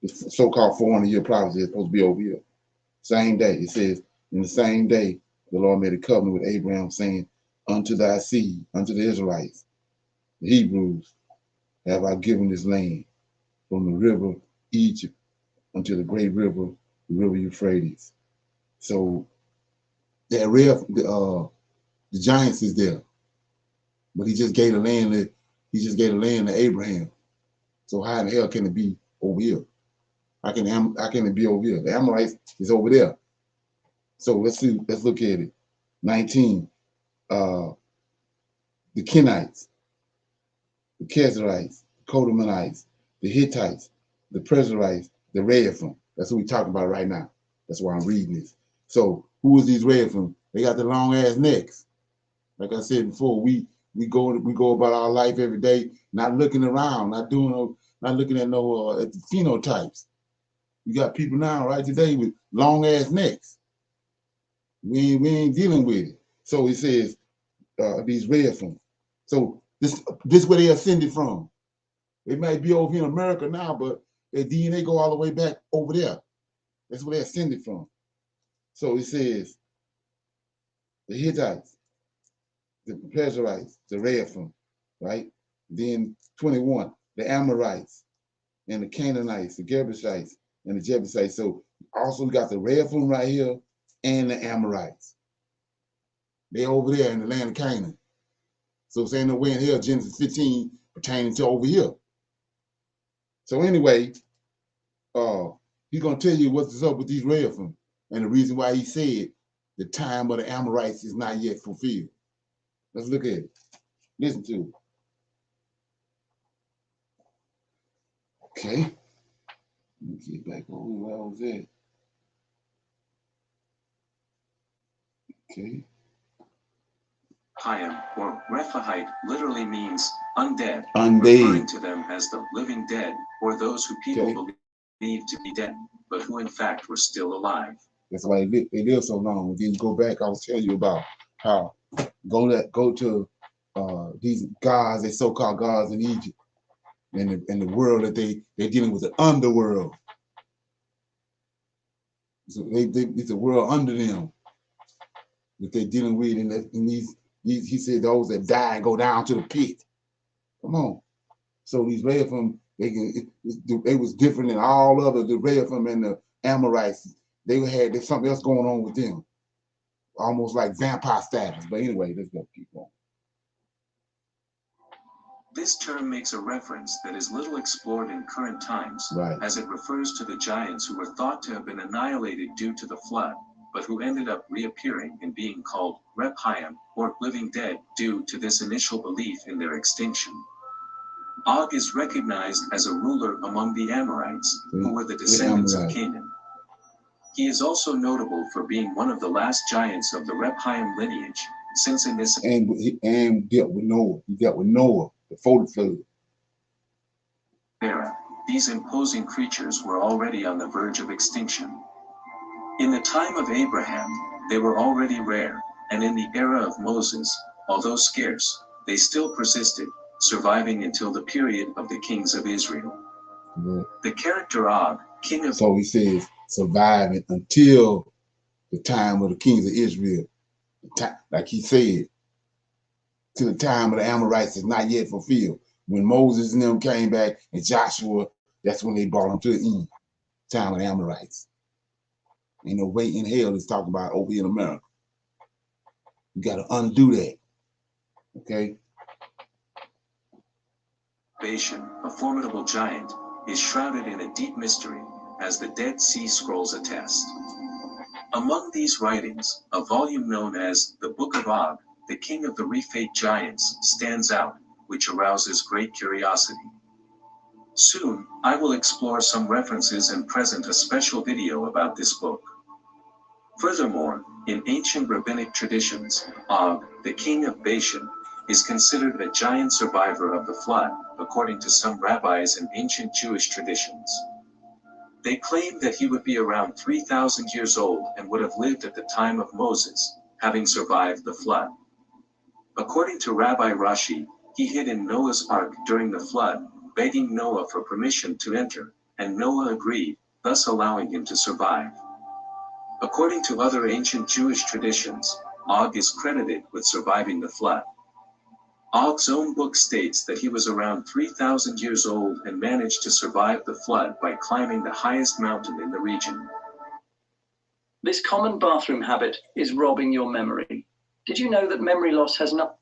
The so-called 400-year prophecy is supposed to be over here. Same day. It says, in the same day, the Lord made a covenant with Abraham, saying, unto thy seed, unto the Israelites, the Hebrews, have I given this land, from the river Egypt unto the great river, the river Euphrates. So that the giants is there, but he just gave the land to Abraham. So how in the hell can it be over here? How can it be over here? The Amorites is over there. So let's look at it. 19. The Kenites, the Kezarites, the Kodamanites, the Hittites, the Perizzites, the Rephaim. That's what we're talking about right now. That's why I'm reading this. So who is these Rephaim? They got the long ass necks. Like I said before, we go about our life every day, not looking around, not looking at no at the phenotypes. You got people now right today with long ass necks. We ain't dealing with it. So he says these Rephaim. So this where they ascended from. They might be over here in America now, but their DNA go all the way back over there. That's where they ascended from. So he says the Hittites, the Perizzites, the Rephaim, right? Then 21, the Amorites and the Canaanites, the Girgashites and the Jebusites. So also we got the Rephaim right here and the Amorites. They over there in the land of Canaan. So it's ain't no way in here Genesis 15 pertaining to over here. So anyway, he's gonna tell you what's up with these Rephaim and the reason why he said the time of the Amorites is not yet fulfilled. Let's look at it. Listen to it. Okay. Let me get back over where I was at. Okay. Hayam, or Rephahite, literally means undead, Undead. referring to them as the living dead, or those who people believe to be dead, but who in fact were still alive. That's why they live so long. Then go back, I was telling you about how go to these gods, they so-called gods in Egypt, and the world that they're dealing with, the underworld. So it's a world under them that they're dealing with, and these he said those that die and go down to the pit. Come on. So these Rephaim, they was different than all other the Rephaim and the Amorites. There's something else going on with them, almost like vampire status. But anyway, let's go keep going. This term makes a reference that is little explored in current times, right, as it refers to the giants who were thought to have been annihilated due to the flood, but who ended up reappearing and being called Rephaim, or living dead, due to this initial belief in their extinction. Og is recognized as a ruler among the Amorites, who were the descendants of Canaan. He is also notable for being one of the last giants of the Rephaim lineage, since in this and dealt with Noah. He dealt with Noah before the flood. Era, these imposing creatures were already on the verge of extinction. In the time of Abraham, they were already rare, and in the era of Moses, although scarce, they still persisted, surviving until the period of the kings of Israel. Yeah. The character Og, king of... So he says, surviving until the time of the kings of Israel. Like he said, to the time of the Amorites is not yet fulfilled. When Moses and them came back and Joshua, that's when they brought them to the end. Time of the Amorites. Ain't no way in hell it's talking about over here in America. You got to undo that. Okay? Bashan, a formidable giant, is shrouded in a deep mystery, as the Dead Sea Scrolls attest. Among these writings, a volume known as the Book of Og, the king of the Rephate giants, stands out, which arouses great curiosity. Soon, I will explore some references and present a special video about this book. Furthermore, in ancient rabbinic traditions, Og, the king of Bashan, is considered a giant survivor of the flood, according to some rabbis and ancient Jewish traditions. They claim that he would be around 3,000 years old and would have lived at the time of Moses, having survived the flood. According to Rabbi Rashi, he hid in Noah's ark during the flood, begging Noah for permission to enter, and Noah agreed, thus allowing him to survive. According to other ancient Jewish traditions, Og is credited with surviving the flood. Og's own book states that he was around 3,000 years old and managed to survive the flood by climbing the highest mountain in the region. This common bathroom habit is robbing your memory. Did you know that memory loss has not...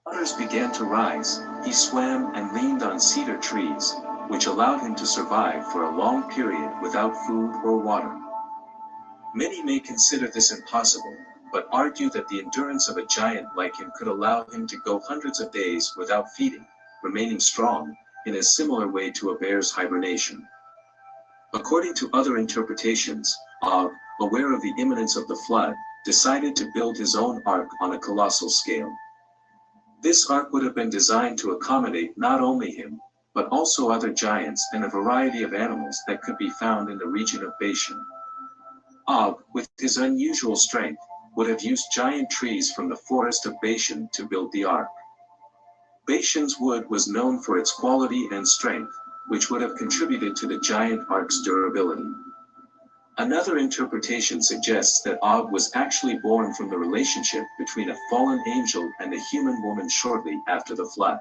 Waters began to rise, he swam and leaned on cedar trees, which allowed him to survive for a long period without food or water. Many may consider this impossible, but argue that the endurance of a giant like him could allow him to go hundreds of days without feeding, remaining strong, in a similar way to a bear's hibernation. According to other interpretations, Og, aware of the imminence of the flood, decided to build his own ark on a colossal scale. This ark would have been designed to accommodate not only him, but also other giants and a variety of animals that could be found in the region of Bashan. Og, with his unusual strength, would have used giant trees from the forest of Bashan to build the ark. Bashan's wood was known for its quality and strength, which would have contributed to the giant ark's durability. Another interpretation suggests that Og was actually born from the relationship between a fallen angel and a human woman shortly after the flood.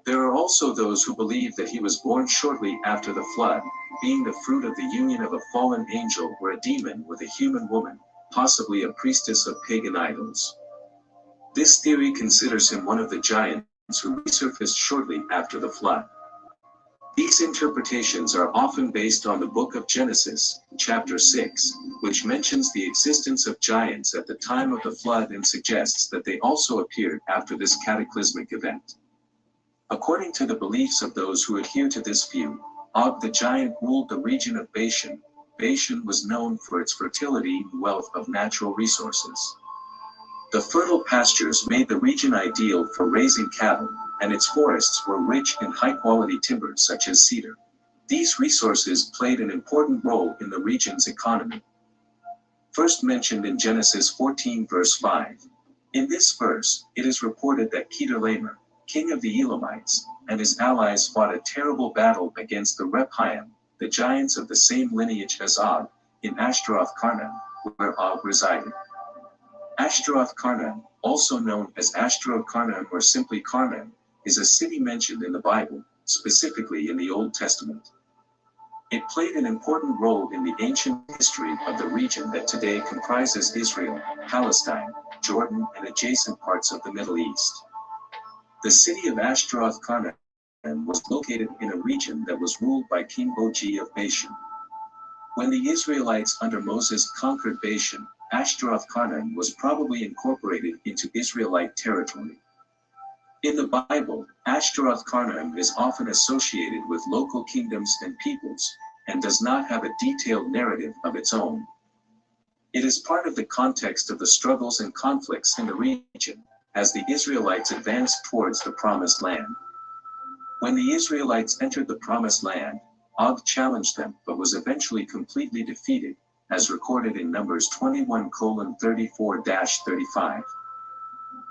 There are also those who believe that he was born shortly after the flood, being the fruit of the union of a fallen angel or a demon with a human woman, possibly a priestess of pagan idols. This theory considers him one of the giants who resurfaced shortly after the flood. These interpretations are often based on the book of Genesis, chapter 6, which mentions the existence of giants at the time of the flood and suggests that they also appeared after this cataclysmic event. According to the beliefs of those who adhere to this view, Og the giant ruled the region of Bashan. Bashan was known for its fertility and wealth of natural resources. The fertile pastures made the region ideal for raising cattle, and its forests were rich in high-quality timbers such as cedar. These resources played an important role in the region's economy. First mentioned in Genesis 14 verse 5. In this verse, it is reported that Kedorlaomer, king of the Elamites, and his allies fought a terrible battle against the Rephaim, the giants of the same lineage as Og, in Ashtaroth-Karnan, where Og resided. Ashtaroth-Karnan, also known as Ashtaroth-Karnan or simply Karnan, is a city mentioned in the Bible, specifically in the Old Testament. It played an important role in the ancient history of the region that today comprises Israel, Palestine, Jordan, and adjacent parts of the Middle East. The city of Ashtaroth-Karnan was located in a region that was ruled by King Og of Bashan. When the Israelites under Moses conquered Bashan, Ashtaroth-Karnan was probably incorporated into Israelite territory. In the Bible, Ashtaroth-Karnan is often associated with local kingdoms and peoples, and does not have a detailed narrative of its own. It is part of the context of the struggles and conflicts in the region, as the Israelites advanced towards the Promised Land. When the Israelites entered the Promised Land, Og challenged them but was eventually completely defeated, as recorded in Numbers 21:34-35.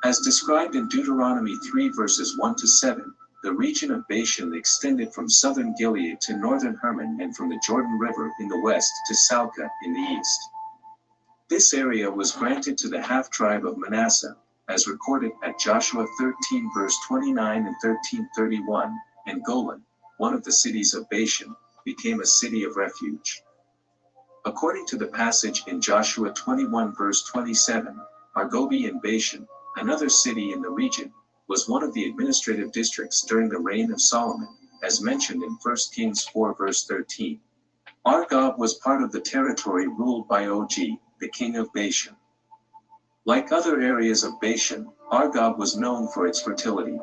As described in Deuteronomy 3 verses 1-7, the region of Bashan extended from southern Gilead to northern Hermon and from the Jordan River in the west to Salcah in the east. This area was granted to the half-tribe of Manasseh, as recorded at Joshua 13 verse 29 and 13:31, and Golan, one of the cities of Bashan, became a city of refuge. According to the passage in Joshua 21 verse 27, Argobi in Bashan, another city in the region, was one of the administrative districts during the reign of Solomon, as mentioned in 1 Kings 4 verse 13. Argob was part of the territory ruled by Og, the king of Bashan. Like other areas of Bashan, Argob was known for its fertility.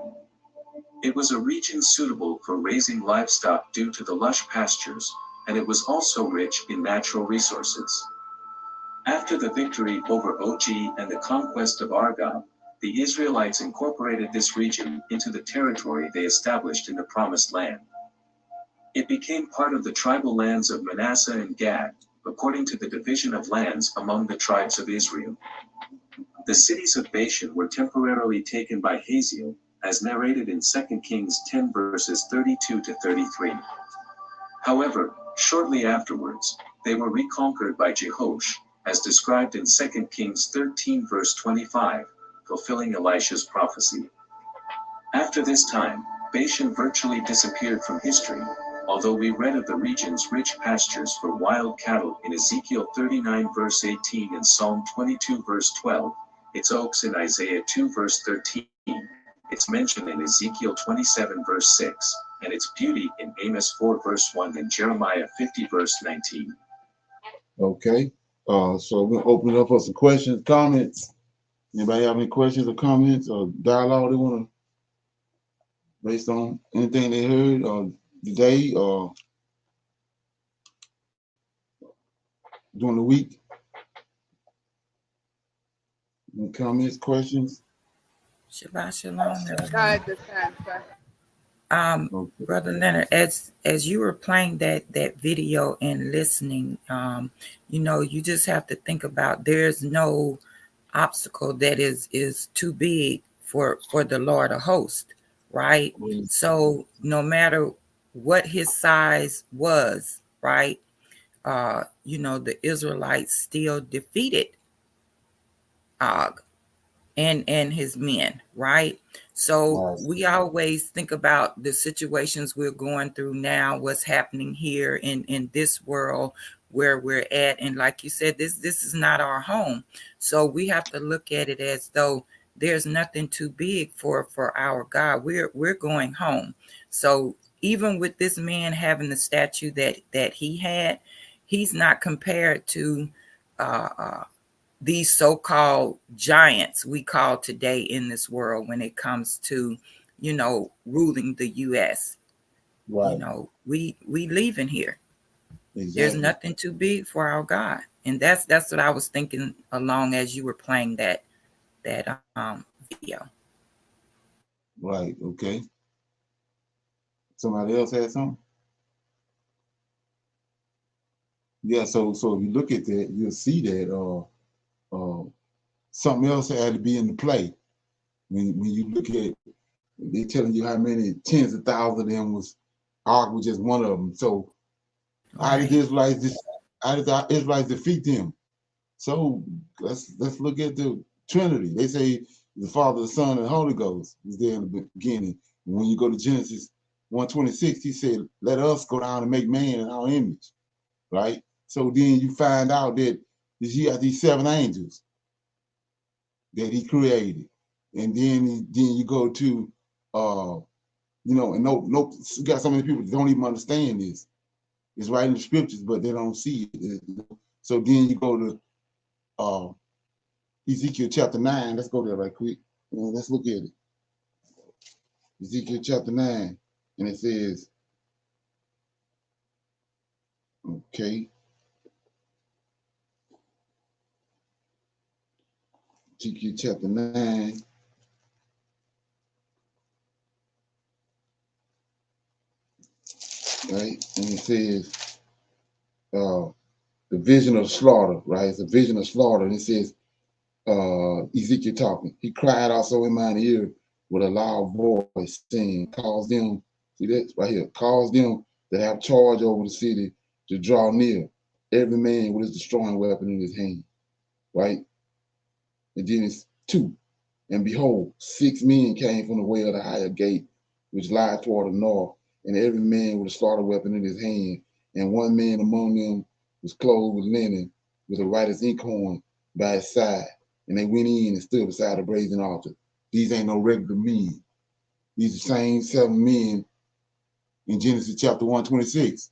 It was a region suitable for raising livestock due to the lush pastures, and it was also rich in natural resources. After the victory over Og and the conquest of Argob, the Israelites incorporated this region into the territory they established in the Promised Land. It became part of the tribal lands of Manasseh and Gad, according to the division of lands among the tribes of Israel. The cities of Bashan were temporarily taken by Hazael, as narrated in 2 Kings 10 verses 32-33. However, shortly afterwards, they were reconquered by Jehoash, as described in 2 Kings 13 verse 25, fulfilling Elisha's prophecy. After this time, Bashan virtually disappeared from history, although we read of the region's rich pastures for wild cattle in Ezekiel 39 verse 18 and Psalm 22 verse 12, its oaks in Isaiah 2 verse 13, its mention in Ezekiel 27 verse 6, and its beauty in Amos 4 verse 1 and Jeremiah 50 verse 19. Okay, so we'll open it up for some questions, comments. Anybody have any questions or comments or dialogue they want to based on anything they heard or today or during the week? Any comments, questions? Shabbat shalom, Go everyone. ahead, this time, sir. Okay. Brother Leonard, as you were playing that video and listening, you just have to think about there's no obstacle that is too big for the Lord of hosts, right? So no matter what his size was, right? The Israelites still defeated Og and his men, right? So Right. we always think about the situations we're going through now, what's happening here in this world where we're at. And like you said, this is not our home. So we have to look at it as though there's nothing too big for our God. We're going home. So even with this man having the statue that he had, he's not compared to these so-called giants we call today in this world when it comes to, ruling the U.S. Right. We leaving here. Exactly. There's nothing too big for our God, and that's what I was thinking along as you were playing that video. Right. Okay. Somebody else had something? Yeah. So if you look at that, you'll see that something else had to be in the play. When you look at, they telling you how many tens of thousands of them was Og was just one of them. So how did the Israelites defeat them? So let's look at the Trinity. They say the Father, the Son, and the Holy Ghost was there in the beginning. And when you go to Genesis 1:26, he said, "Let us go down and make man in our image." Right. So then you find out that he got these 7 angels that he created, and then you go to and no, you got so many people that don't even understand this. It's right in the scriptures, but they don't see it. So then you go to Ezekiel chapter 9. Let's go there right quick. Let's look at it. Ezekiel chapter 9, and it says, okay, Ezekiel chapter 9. Right, and it says the vision of slaughter, right? It's a vision of slaughter, and it says Ezekiel talking. He cried also in mine ear with a loud voice, saying, "Cause them," see that right here, "cause them that have charge over the city to draw near, every man with his destroying weapon in his hand." Right? And then it's 2. And behold, 6 men came from the way of the higher gate, which lieth toward the north, and every man with a slaughter weapon in his hand. And one man among them was clothed with linen, with a writer's inkhorn by his side. And they went in and stood beside the brazen altar. These ain't no regular men. These are the same 7 men in Genesis chapter 1:26.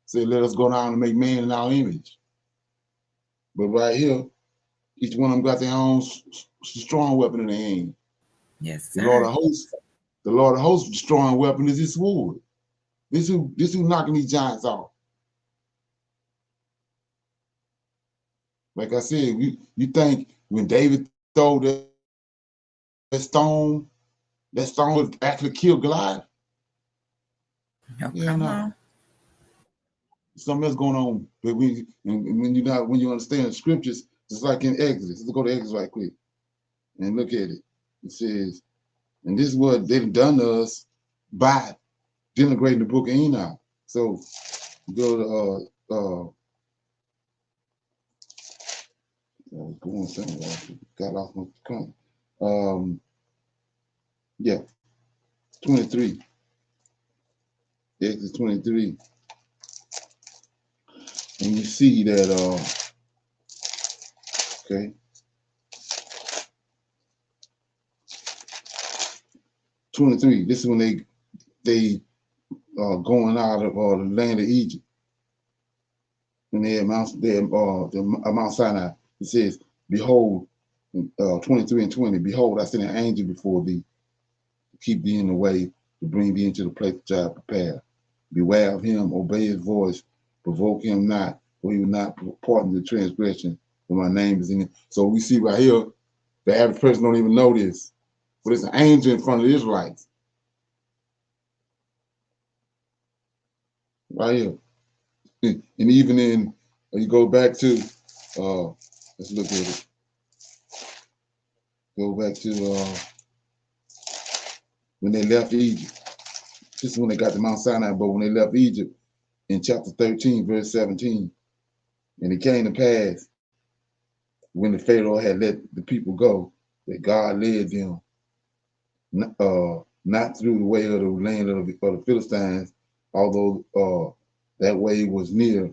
Say, let us go down and make man in our image. But right here, each one of them got their own strong weapon in their hand. Yes, The sir. Lord of hosts' destroying weapon is his sword. This who knocking these giants off. Like I said, you think when David threw that stone would actually kill Goliath? Oh, Yeah, come no. on. Something else going on. But when you understand the scriptures, just like in Exodus. Let's go to Exodus right quick and look at it. It says, and this is what they've done to us by denigrating the book of Enoch. So go to I was going somewhere. Got off my comment. Yeah, 23. Exodus 23. And you see that okay. 23. This is when they going out of the land of Egypt. And they Mount Sinai. It says, "Behold," 23 and 20. "Behold, I send an angel before thee to keep thee in the way, to bring thee into the place which I have prepared. Beware of him, obey his voice, provoke him not, for he will not pardon the transgression, for my name is in him. So we see right here, the average person don't even know this, but it's an angel in front of the Israelites. Right here. And even in, you go back to, let's look at it. Go back to when they left Egypt. This is when they got to Mount Sinai, but when they left Egypt in chapter 13, verse 17, and it came to pass when the Pharaoh had let the people go, that God led them not through the way of the land of the Philistines, although that way was near.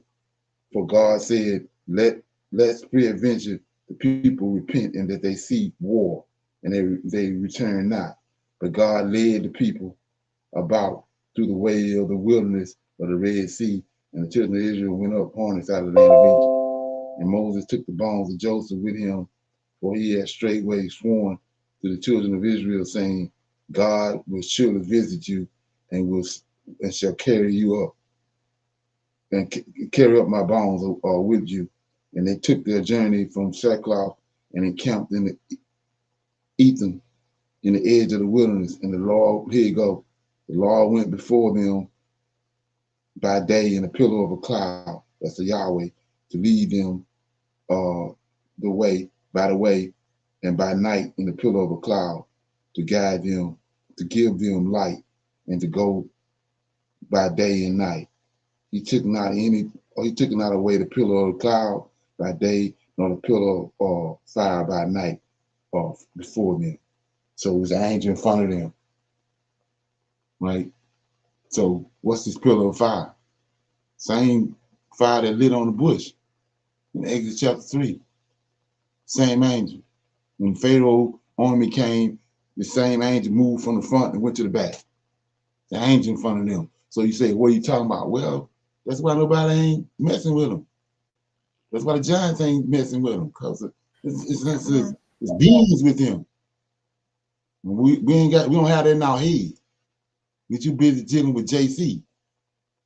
For God said, let's peradventure the people repent and that they see war, and they return not. But God led the people about through the way of the wilderness of the Red Sea, and the children of Israel went up harnessed out of the land of Egypt. And Moses took the bones of Joseph with him, for he had straightway sworn to the children of Israel, saying, God will surely visit you and shall carry you up and carry up my bones with you. And they took their journey from Sackcloth and encamped in the Etham in the edge of the wilderness. And the Lord, here you go, the Lord went before them by day in a pillar of a cloud, that's the Yahweh, to lead them the way, and by night in the pillar of a cloud to guide them, to give them light, and to go by day and night. He took not away the pillar of the cloud by day, nor the pillar of fire by night before them. So it was an angel in front of them, right? So what's this pillar of fire? Same fire that lit on the bush in Exodus chapter 3. Same angel. When Pharaoh army came, the same angel moved from the front and went to the back. The angel in front of them. So you say, what are you talking about? Well, that's why nobody ain't messing with them. That's why the giants ain't messing with them, because it's beings with them. We don't have that in our head. We're too busy dealing with JC.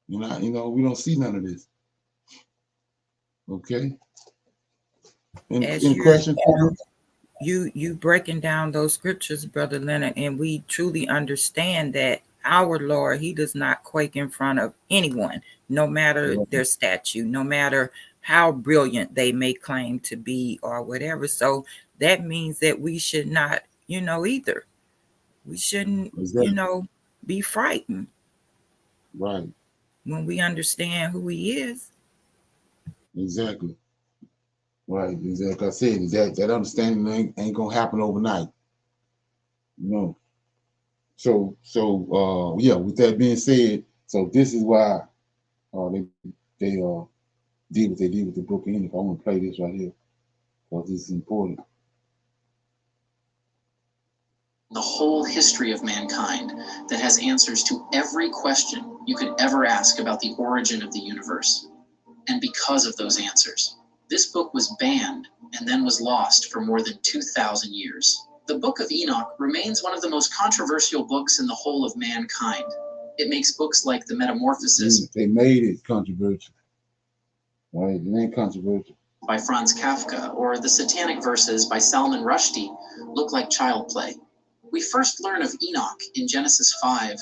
We don't see none of this. Okay. In question, you breaking down those scriptures, Brother Leonard, and we truly understand that our Lord, he does not quake in front of anyone, no matter their statue, no matter how brilliant they may claim to be or whatever. So that means that we should not, either. We shouldn't, be frightened. Right. When we understand who he is. Exactly. Right. Exactly. Like I said, that understanding ain't gonna happen overnight. So yeah, with that being said, so this is why they did what they did with the book of Enoch. I want to play this right here because this is important. The whole history of mankind that has answers to every question you could ever ask about the origin of the universe. And because of those answers, this book was banned and then was lost for more than 2,000 years. The Book of Enoch remains one of the most controversial books in the whole of mankind. It makes books like the Metamorphosis. They made it controversial. Right? It ain't controversial. By Franz Kafka or the Satanic Verses by Salman Rushdie look like child play. We first learn of Enoch in Genesis 5,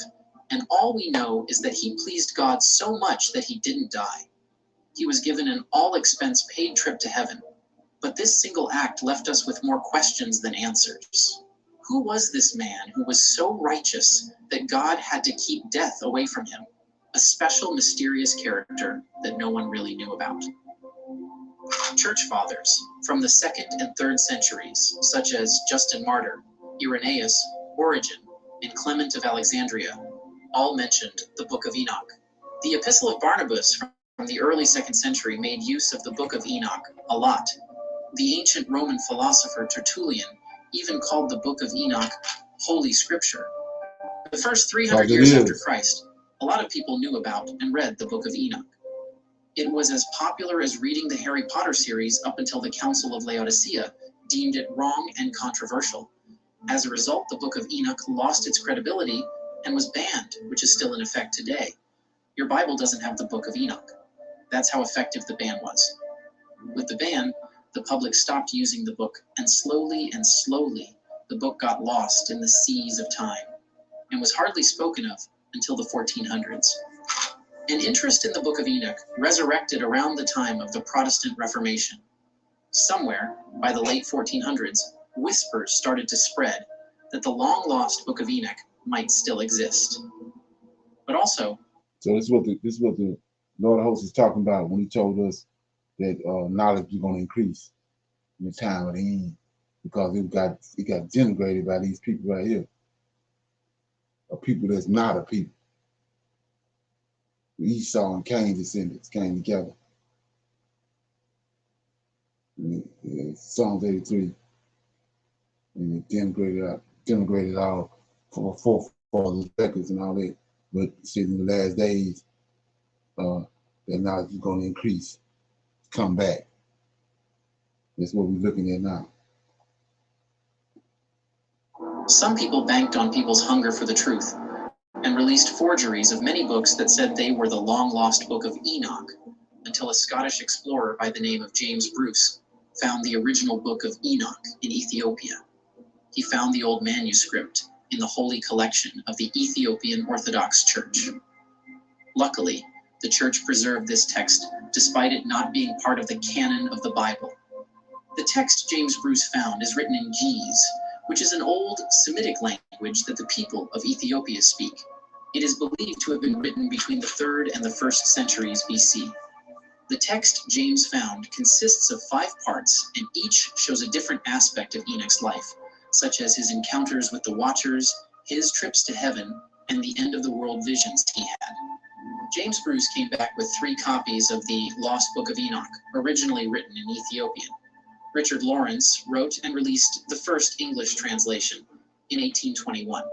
and all we know is that he pleased God so much that he didn't die. He was given an all-expense paid trip to heaven. But this single act left us with more questions than answers. Who was this man who was so righteous that God had to keep death away from him? A special, mysterious character that no one really knew about. Church fathers from the 2nd and 3rd centuries, such as Justin Martyr, Irenaeus, Origen, and Clement of Alexandria, all mentioned the Book of Enoch. The Epistle of Barnabas from the early 2nd century made use of the Book of Enoch a lot. The ancient Roman philosopher Tertullian even called the Book of Enoch Holy Scripture. The first 300 years after Christ, a lot of people knew about and read the Book of Enoch. It was as popular as reading the Harry Potter series up until the Council of Laodicea deemed it wrong and controversial. As a result, the Book of Enoch lost its credibility and was banned, which is still in effect today. Your Bible doesn't have the Book of Enoch. That's how effective the ban was. With the ban, the public stopped using the book, and slowly, the book got lost in the seas of time and was hardly spoken of until the 1400s. An interest in the Book of Enoch resurrected around the time of the Protestant Reformation. Somewhere, by the late 1400s, whispers started to spread that the long-lost Book of Enoch might still exist. But also... So this is what the Lord of Hosts is talking about when he told us that knowledge is going to increase in the time of the end, because it got denigrated by these people right here, a people that's not a people. Esau and Cain descendants came together. Psalms 83, and it denigrated all for forefathers' records and all that. But see, in the last days, that knowledge is going to increase, come back. That's what we're looking at now. Some people banked on people's hunger for the truth and released forgeries of many books that said they were the long-lost Book of Enoch, until a Scottish explorer by the name of James Bruce found the original Book of Enoch in Ethiopia. He found the old manuscript in the holy collection of the Ethiopian Orthodox Church. Luckily, the church preserved this text despite it not being part of the canon of the Bible. The text James Bruce found is written in Ge'ez, which is an old Semitic language that the people of Ethiopia speak. It is believed to have been written between the 3rd and the 1st centuries BC. The text James found consists of 5 parts, and each shows a different aspect of Enoch's life, such as his encounters with the Watchers, his trips to heaven, and the end-of-the-world visions he had. James Bruce came back with 3 copies of the Lost Book of Enoch, originally written in Ethiopian. Richard Lawrence wrote and released the first English translation in 1821.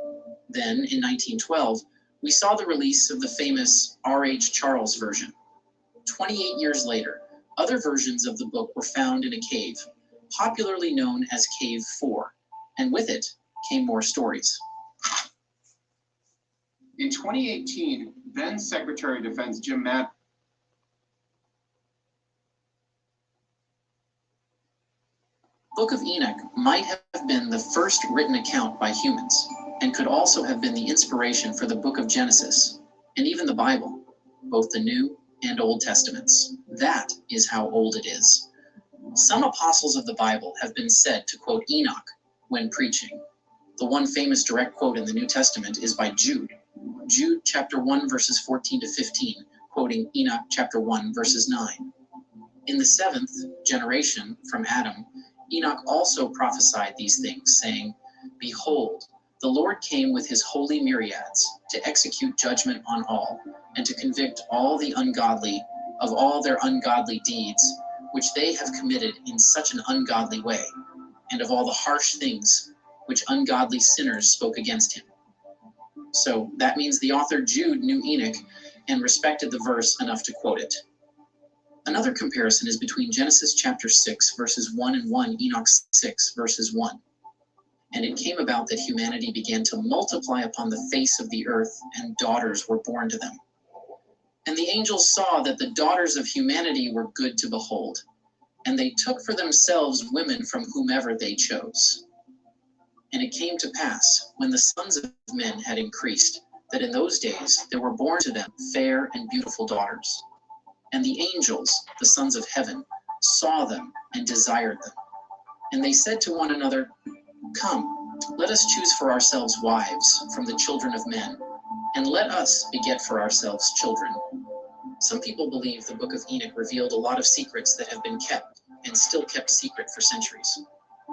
Then, in 1912, we saw the release of the famous R.H. Charles version. 28 years later, other versions of the book were found in a cave, popularly known as Cave 4, and with it came more stories. In 2018, then Secretary of Defense Jim Mattis Book of Enoch might have been the first written account by humans, and could also have been the inspiration for the book of Genesis, and even the Bible, both the New and Old Testaments. That is how old it is. Some apostles of the Bible have been said to quote Enoch when preaching. The one famous direct quote in the New Testament is by Jude. Jude chapter 1 verses 14 to 15, quoting Enoch chapter 1 verses 9. In the 7th generation from Adam, Enoch also prophesied these things, saying, "Behold, the Lord came with his holy myriads to execute judgment on all, and to convict all the ungodly of all their ungodly deeds, which they have committed in such an ungodly way, and of all the harsh things which ungodly sinners spoke against him." So that means the author Jude knew Enoch and respected the verse enough to quote it. Another comparison is between Genesis chapter 6 verses 1 and 1, Enoch 6 verses 1. "And it came about that humanity began to multiply upon the face of the earth, and daughters were born to them. And the angels saw that the daughters of humanity were good to behold, and they took for themselves women from whomever they chose. And it came to pass, when the sons of men had increased, that in those days there were born to them fair and beautiful daughters. And the angels, the sons of heaven, saw them and desired them. And they said to one another, Come, let us choose for ourselves wives from the children of men, and let us beget for ourselves children." Some people believe the book of Enoch revealed a lot of secrets that have been kept and still kept secret for centuries.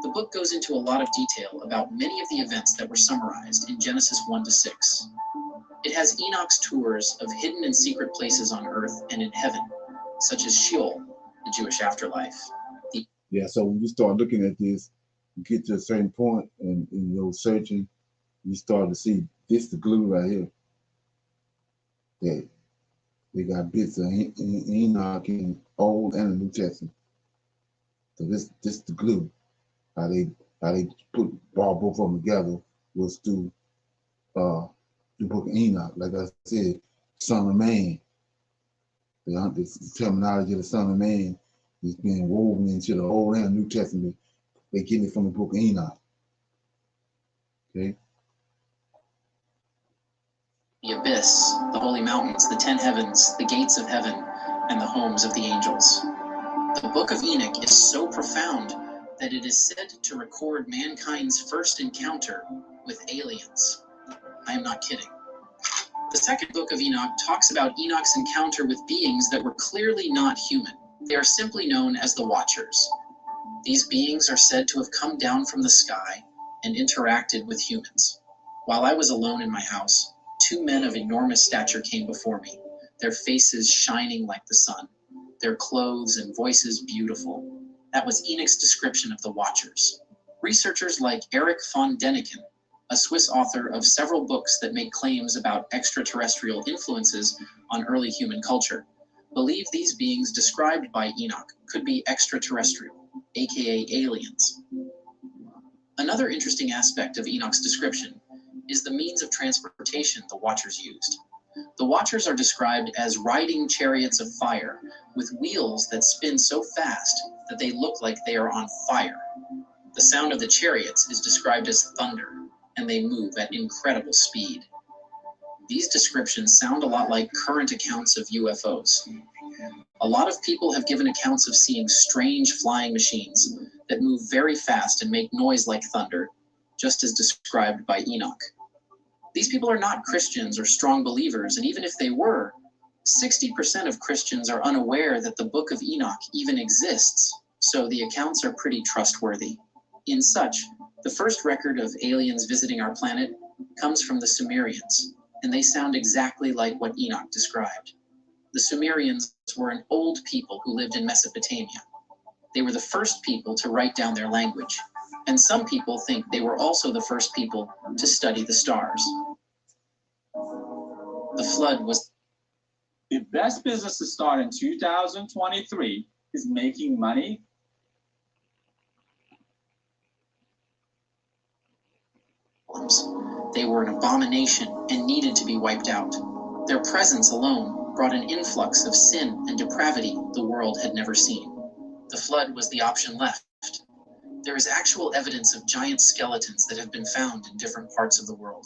The book goes into a lot of detail about many of the events that were summarized in Genesis 1 to 6. It has Enoch's tours of hidden and secret places on earth and in heaven, such as Sheol, the Jewish afterlife. Yeah, so when you start looking at this, you get to a certain point, and in your searching, you start to see this the glue right here. That they got bits of Enoch in Old and the New Testament. So this the glue. How they brought both of them together was through the the book of Enoch. Like I said, Son of Man. The terminology of the Son of Man is being woven into the Old and New Testament. They get it from the book of Enoch. Okay. The abyss, the holy mountains, the 10 heavens, the gates of heaven, and the homes of the angels. The book of Enoch is so profound that it is said to record mankind's first encounter with aliens. I am not kidding. The second book of Enoch talks about Enoch's encounter with beings that were clearly not human. They are simply known as the Watchers. These beings are said to have come down from the sky and interacted with humans. While I was alone in my house, 2 men of enormous stature came before me, their faces shining like the sun, their clothes and voices beautiful. That was Enoch's description of the Watchers. Researchers like Erich von Däniken, a Swiss author of several books that make claims about extraterrestrial influences on early human culture, believe these beings described by Enoch could be extraterrestrial, aka aliens. Another interesting aspect of Enoch's description is the means of transportation the Watchers used. The Watchers are described as riding chariots of fire with wheels that spin so fast that they look like they are on fire. The sound of the chariots is described as thunder, and they move at incredible speed. These descriptions sound a lot like current accounts of UFOs. A lot of people have given accounts of seeing strange flying machines that move very fast and make noise like thunder, just as described by Enoch. These people are not Christians or strong believers, and even if they were, 60% of Christians are unaware that the Book of Enoch even exists, so the accounts are pretty trustworthy. In such, the first record of aliens visiting our planet comes from the Sumerians, and they sound exactly like what Enoch described. The Sumerians were an old people who lived in Mesopotamia. They were the first people to write down their language, and some people think they were also the first people to study the stars. The flood was the best business to start in 2023 is making money. They were an abomination and needed to be wiped out. Their presence alone brought an influx of sin and depravity the world had never seen. The flood was the option left. There is actual evidence of giant skeletons that have been found in different parts of the world.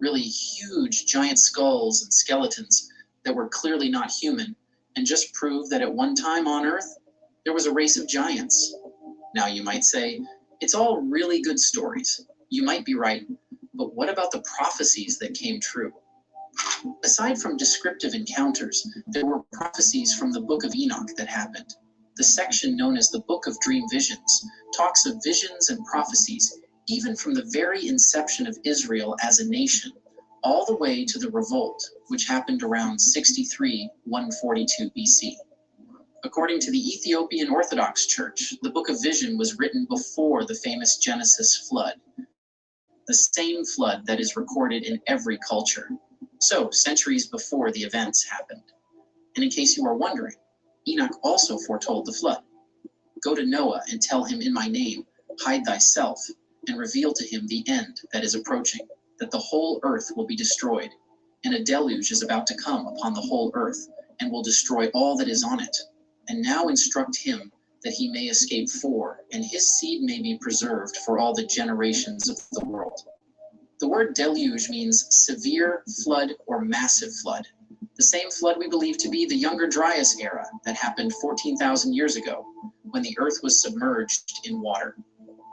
Really huge giant skulls and skeletons that were clearly not human and just prove that at one time on Earth, there was a race of giants. Now you might say, it's all really good stories. You might be right, but what about the prophecies that came true? Aside from descriptive encounters, there were prophecies from the Book of Enoch that happened. The section known as the Book of Dream Visions talks of visions and prophecies even from the very inception of Israel as a nation, all the way to the revolt, which happened around 63-142 BC. According to the Ethiopian Orthodox Church, the Book of Vision was written before the famous Genesis flood, the same flood that is recorded in every culture, so centuries before the events happened. And in case you are wondering, Enoch also foretold the flood. Go to Noah and tell him in my name, hide thyself, and reveal to him the end that is approaching, that the whole earth will be destroyed, and a deluge is about to come upon the whole earth, and will destroy all that is on it. And now instruct him that he may escape and his seed may be preserved for all the generations of the world. The word deluge means severe flood or massive flood, the same flood we believe to be the Younger Dryas era that happened 14,000 years ago, when the earth was submerged in water.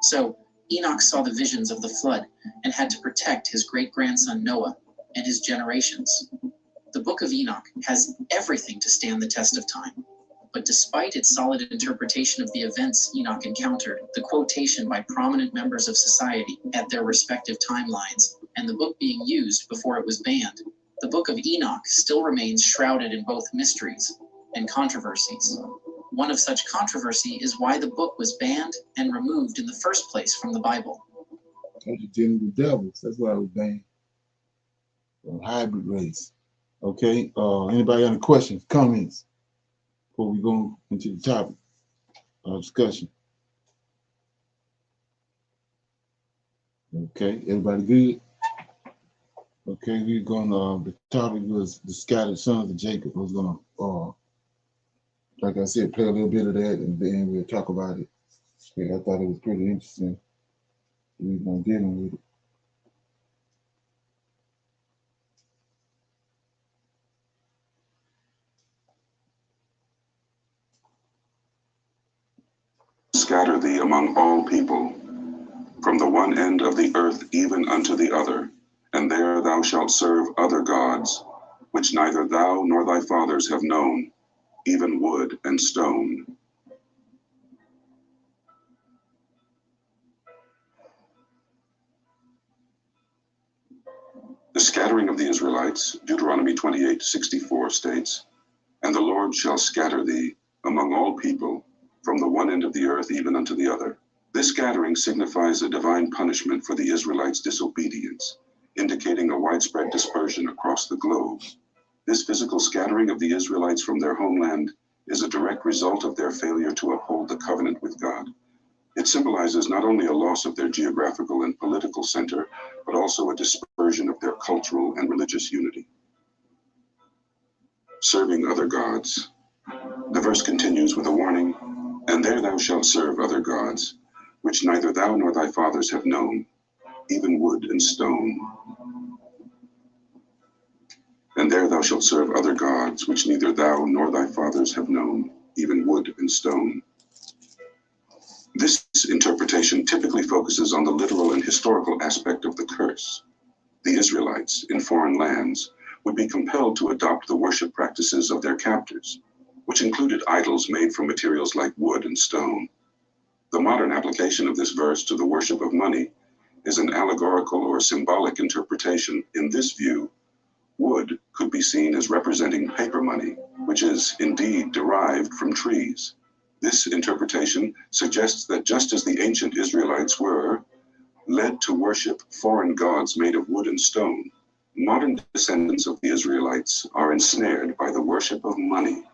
So Enoch saw the visions of the flood and had to protect his great-grandson Noah and his generations. The Book of Enoch has everything to stand the test of time. But despite its solid interpretation of the events Enoch encountered, the quotation by prominent members of society at their respective timelines, and the book being used before it was banned, the Book of Enoch still remains shrouded in both mysteries and controversies. One of such controversy is why the book was banned and removed in the first place from the Bible. That's dealing with devils. That's why it was banned. Hybrid race. Okay. Anybody got any questions, comments before we go into the topic of discussion? Okay. Everybody good? Okay, we're gonna. The topic was the scattered sons of Jacob. I was gonna, like I said, play a little bit of that, and then we'll talk about it. Yeah, I thought it was pretty interesting. We're gonna get in with it. Scatter thee among all people, from the one end of the earth even unto the other, and there thou shalt serve other gods, which neither thou nor thy fathers have known, even wood and stone. The scattering of the Israelites, Deuteronomy 28:64 states, "And the Lord shall scatter thee among all people, from the one end of the earth even unto the other." This scattering signifies a divine punishment for the Israelites' disobedience, indicating a widespread dispersion across the globe. This physical scattering of the Israelites from their homeland is a direct result of their failure to uphold the covenant with God. It symbolizes not only a loss of their geographical and political center, but also a dispersion of their cultural and religious unity. Serving other gods. The verse continues with a warning, "And there thou shalt serve other gods, which neither thou nor thy fathers have known, even wood and stone." And there thou shalt serve other gods, which neither thou nor thy fathers have known, even wood and stone. This interpretation typically focuses on the literal and historical aspect of the curse. The Israelites in foreign lands would be compelled to adopt the worship practices of their captors, which included idols made from materials like wood and stone. The modern application of this verse to the worship of money is an allegorical or symbolic interpretation. In this view, wood could be seen as representing paper money, which is indeed derived from trees. This interpretation suggests that just as the ancient Israelites were led to worship foreign gods made of wood and stone, modern descendants of the Israelites are ensnared by the worship of money.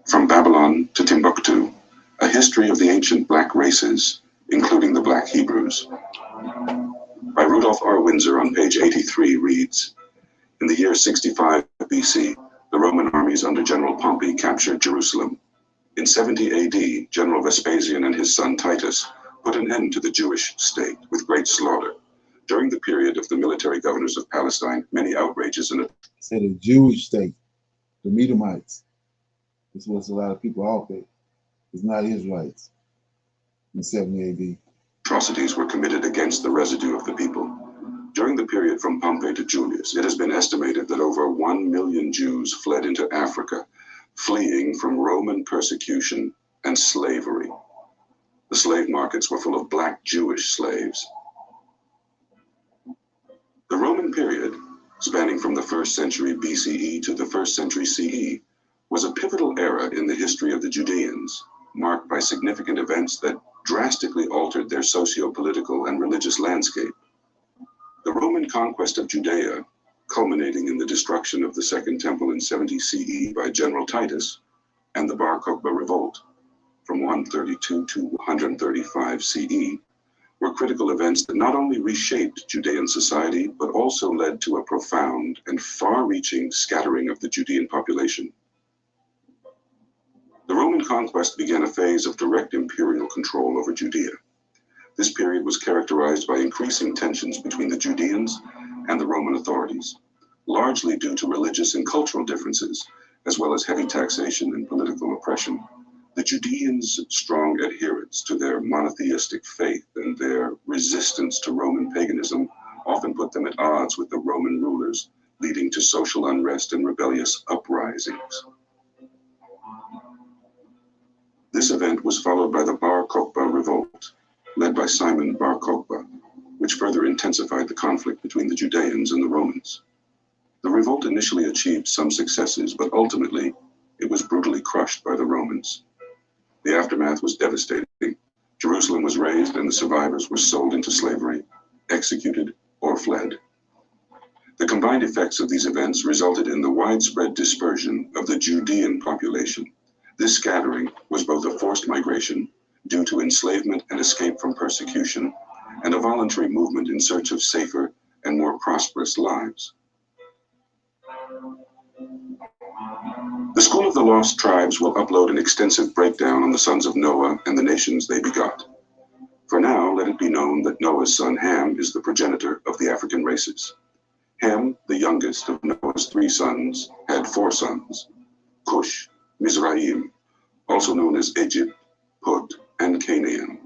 From Babylon to Timbuktu, a history of the ancient black races, including the Black Hebrews. By Rudolph R. Windsor on page 83 reads, "In the year 65 BC, the Roman armies under General Pompey captured Jerusalem. In 70 AD, General Vespasian and his son Titus put an end to the Jewish state with great slaughter. During the period of the military governors of Palestine, many outrages and..." Said the Jewish state, the Medomites. This was a lot of people out there. It's not Israelites in 70 AD. Atrocities were committed against the residue of the people. During the period from Pompey to Julius, it has been estimated that over 1 million Jews fled into Africa, fleeing from Roman persecution and slavery. The slave markets were full of black Jewish slaves. The Roman period, spanning from the 1st century BCE to the 1st century CE, was a pivotal era in the history of the Judeans, marked by significant events that drastically altered their socio-political and religious landscape. The Roman conquest of Judea, culminating in the destruction of the Second Temple in 70 CE by General Titus, and the Bar Kokhba revolt from 132 to 135 CE, were critical events that not only reshaped Judean society, but also led to a profound and far-reaching scattering of the Judean population. The Roman conquest began a phase of direct imperial control over Judea. This period was characterized by increasing tensions between the Judeans and the Roman authorities, largely due to religious and cultural differences, as well as heavy taxation and political oppression. The Judeans' strong adherence to their monotheistic faith and their resistance to Roman paganism often put them at odds with the Roman rulers, leading to social unrest and rebellious uprisings. This event was followed by the Bar Kokhba revolt, led by Simon Bar Kokhba, which further intensified the conflict between the Judeans and the Romans. The revolt initially achieved some successes, but ultimately it was brutally crushed by the Romans. The aftermath was devastating. Jerusalem was razed and the survivors were sold into slavery, executed, or fled. The combined effects of these events resulted in the widespread dispersion of the Judean population. This scattering was both a forced migration due to enslavement and escape from persecution, and a voluntary movement in search of safer and more prosperous lives. The School of the Lost Tribes will upload an extensive breakdown on the sons of Noah and the nations they begot. For now, let it be known that Noah's son Ham is the progenitor of the African races. Ham, the youngest of Noah's 3 sons, had 4 sons: Cush, Mizraim, also known as Egypt, Put, and Canaan.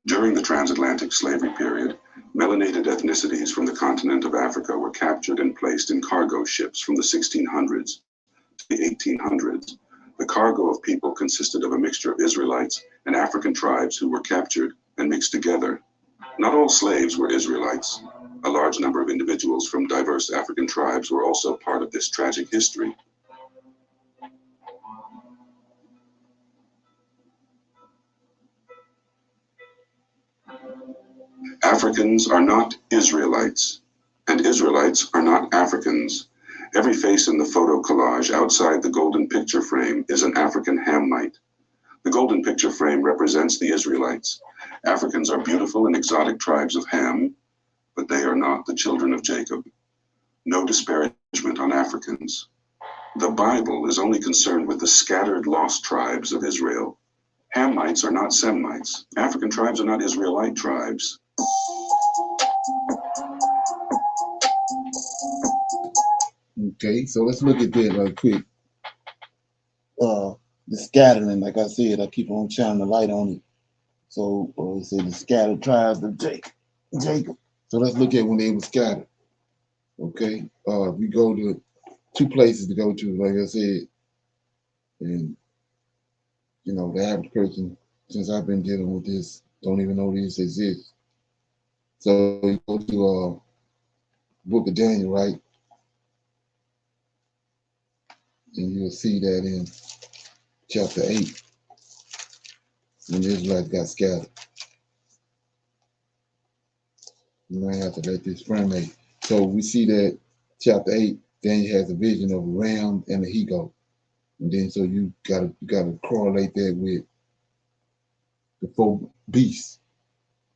During the transatlantic slavery period, melanated ethnicities from the continent of Africa were captured and placed in cargo ships from the 1600s to the 1800s. The cargo of people consisted of a mixture of Israelites and African tribes who were captured and mixed together. Not all slaves were Israelites. A large number of individuals from diverse African tribes were also part of this tragic history. Africans are not Israelites, and Israelites are not Africans. Every face in the photo collage outside the golden picture frame is an African Hamite. The golden picture frame represents the Israelites. Africans are beautiful and exotic tribes of Ham, but they are not the children of Jacob. No disparagement on Africans. The Bible is only concerned with the scattered lost tribes of Israel. Hamites are not Semites. African tribes are not Israelite tribes. Okay, so let's look at that real quick. The scattering, like I said, I keep on shining the light on it. So it said the scattered tribes of Jacob. So let's look at when they were scattered. Okay, we go to 2 places to go to, like I said, and you know, the average person, since I've been dealing with this, don't even know these exist. So you go to Book of Daniel, right? And you'll see that in chapter 8, when the Israelites got scattered. You might have to let this frame. So we see that chapter 8, Daniel has a vision of a ram and a he-goat. And then so you gotta correlate that with the 4 beasts.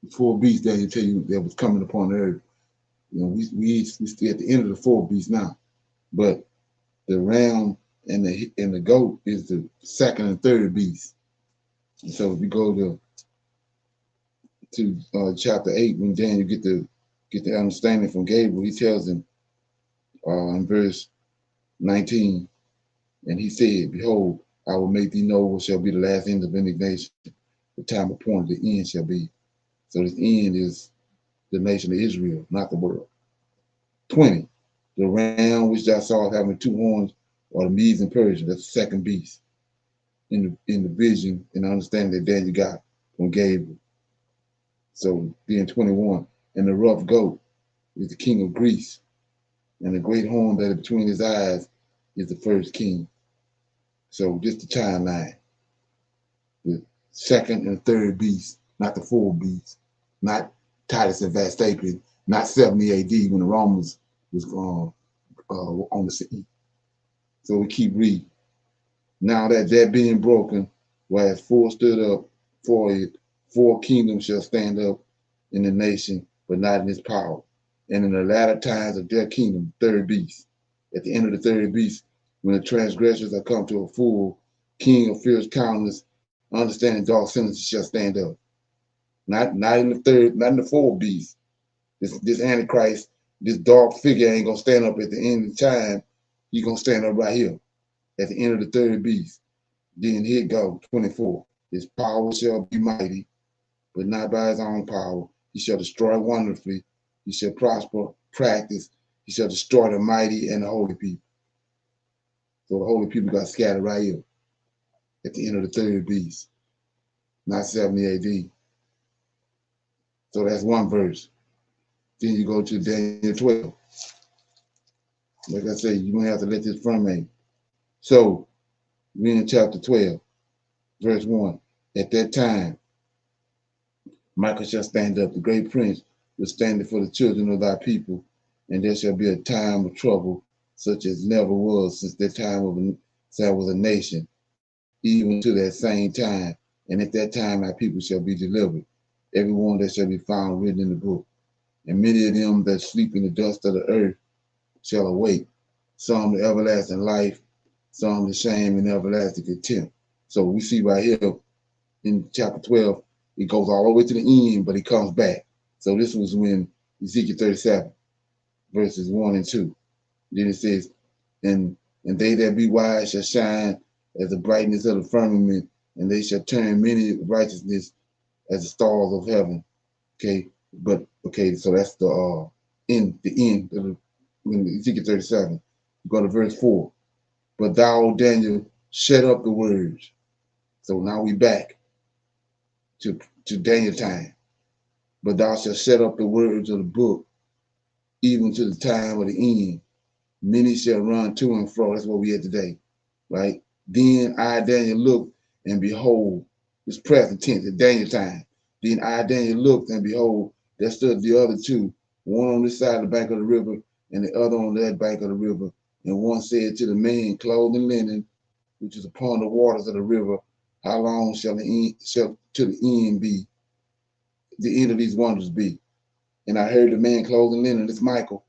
The 4 beasts that he tell you that was coming upon the earth. You know, we still at the end of the 4 beasts now. But the ram and the goat is the 2nd and 3rd beast. And so if we go to chapter 8, when Daniel get the understanding from Gabriel, he tells him in verse 19, and he said, "Behold, I will make thee know what shall be the last end of indignation. The time appointed, the end shall be." So this end is the nation of Israel, not the world. 20, the ram which thou sawest having 2 horns are the Medes and Persians. That's the 2nd beast in the vision and understanding that Daniel got from Gabriel. So then 21, and the rough goat is the king of Greece, and the great horn that is between his eyes is the 1st king. So just the timeline. The 2nd and 3rd beast, not the 4 beasts, not Titus and Vespasian, not 70 AD when the Romans was on the scene. So we keep reading. Now that being broken, whereas 4 stood up for it, 4 kingdoms shall stand up in the nation, but not in its power. And in the latter times of their kingdom, 3rd beast. At the end of the 3rd beast, when the transgressors are come to a full king of fierce countenance, understanding dark sentences shall stand up. Not in the 3rd, not in the 4th beast. This Antichrist, this dark figure ain't gonna stand up at the end of time. He's gonna stand up right here at the end of the 3rd beast. Then here go, 24. His power shall be mighty, but not by his own power. He shall destroy wonderfully, He shall prosper, practice. He shall destroy the mighty and the holy people. So the holy people got scattered right here at the end of the third beast, not 70 AD. So that's one verse. Then you go to Daniel 12. Like I say, you're going to have to let this ferment. So, we're in chapter 12, verse 1. At that time, Michael shall stand up, the great prince will stand for the children of thy people, and there shall be a time of trouble, such as never was since the time of there was a nation, even to that same time. And at that time, thy people shall be delivered, everyone that shall be found written in the book. And many of them that sleep in the dust of the earth shall awake, some to everlasting life, some to shame and everlasting contempt. So we see right here in chapter 12, it goes all the way to the end, but he comes back. So this was when Ezekiel 37, verses 1 and 2. Then it says, and they that be wise shall shine as the brightness of the firmament, and they shall turn many righteousness as the stars of heaven. Okay, but okay, so that's the end of the, when Ezekiel 37. Go to verse 4. But thou, Daniel, shut up the words. So now we back to Daniel time. But thou shalt shut up the words of the book, even to the time of the end. Many shall run to and fro. That's what we had today, right? Then I, Daniel, looked, and behold, it's present tense at Daniel time. Then I, Daniel, looked, and behold, there stood the other two, one on this side of the bank of the river, and the other on that bank of the river. And one said to the man clothed in linen, which is upon the waters of the river, how long shall to the end be, the end of these wonders be? And I heard the man clothed in linen, it's Michael.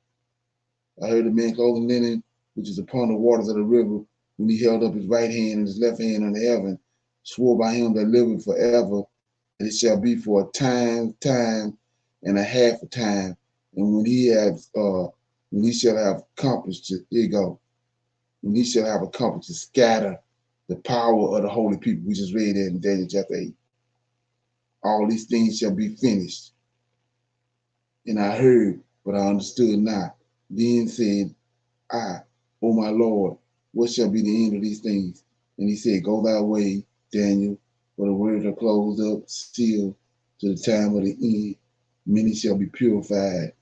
I heard the man clothed in linen, which is upon the waters of the river, when he held up his right hand and his left hand unto heaven, swore by him that liveth forever, that it shall be for a time, and a half a time. And when he shall have accomplished it, here you go. When he shall have accomplished to scatter the power of the holy people, we just read that in Daniel chapter 8. All these things shall be finished. And I heard, but I understood not. Then said I, O my Lord, what shall be the end of these things? And he said, go thy way, Daniel, for the words are closed up, sealed to the time of the end. Many shall be purified.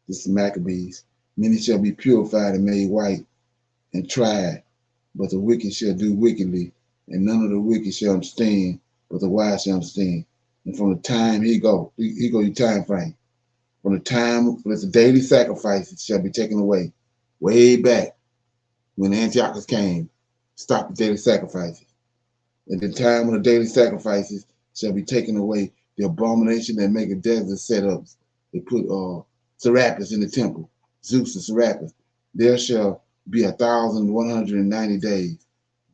This is Maccabees. Many shall be purified and made white and tried, but the wicked shall do wickedly, and none of the wicked shall understand, but the wise shall understand. And from the time here go your time frame. From the time that the daily sacrifices shall be taken away, way back when Antiochus came, stop the daily sacrifices. At the time when the daily sacrifices shall be taken away, the abomination that make a desert setups. They put Serapis in the temple, Zeus and Serapis. There shall be 1,190 days.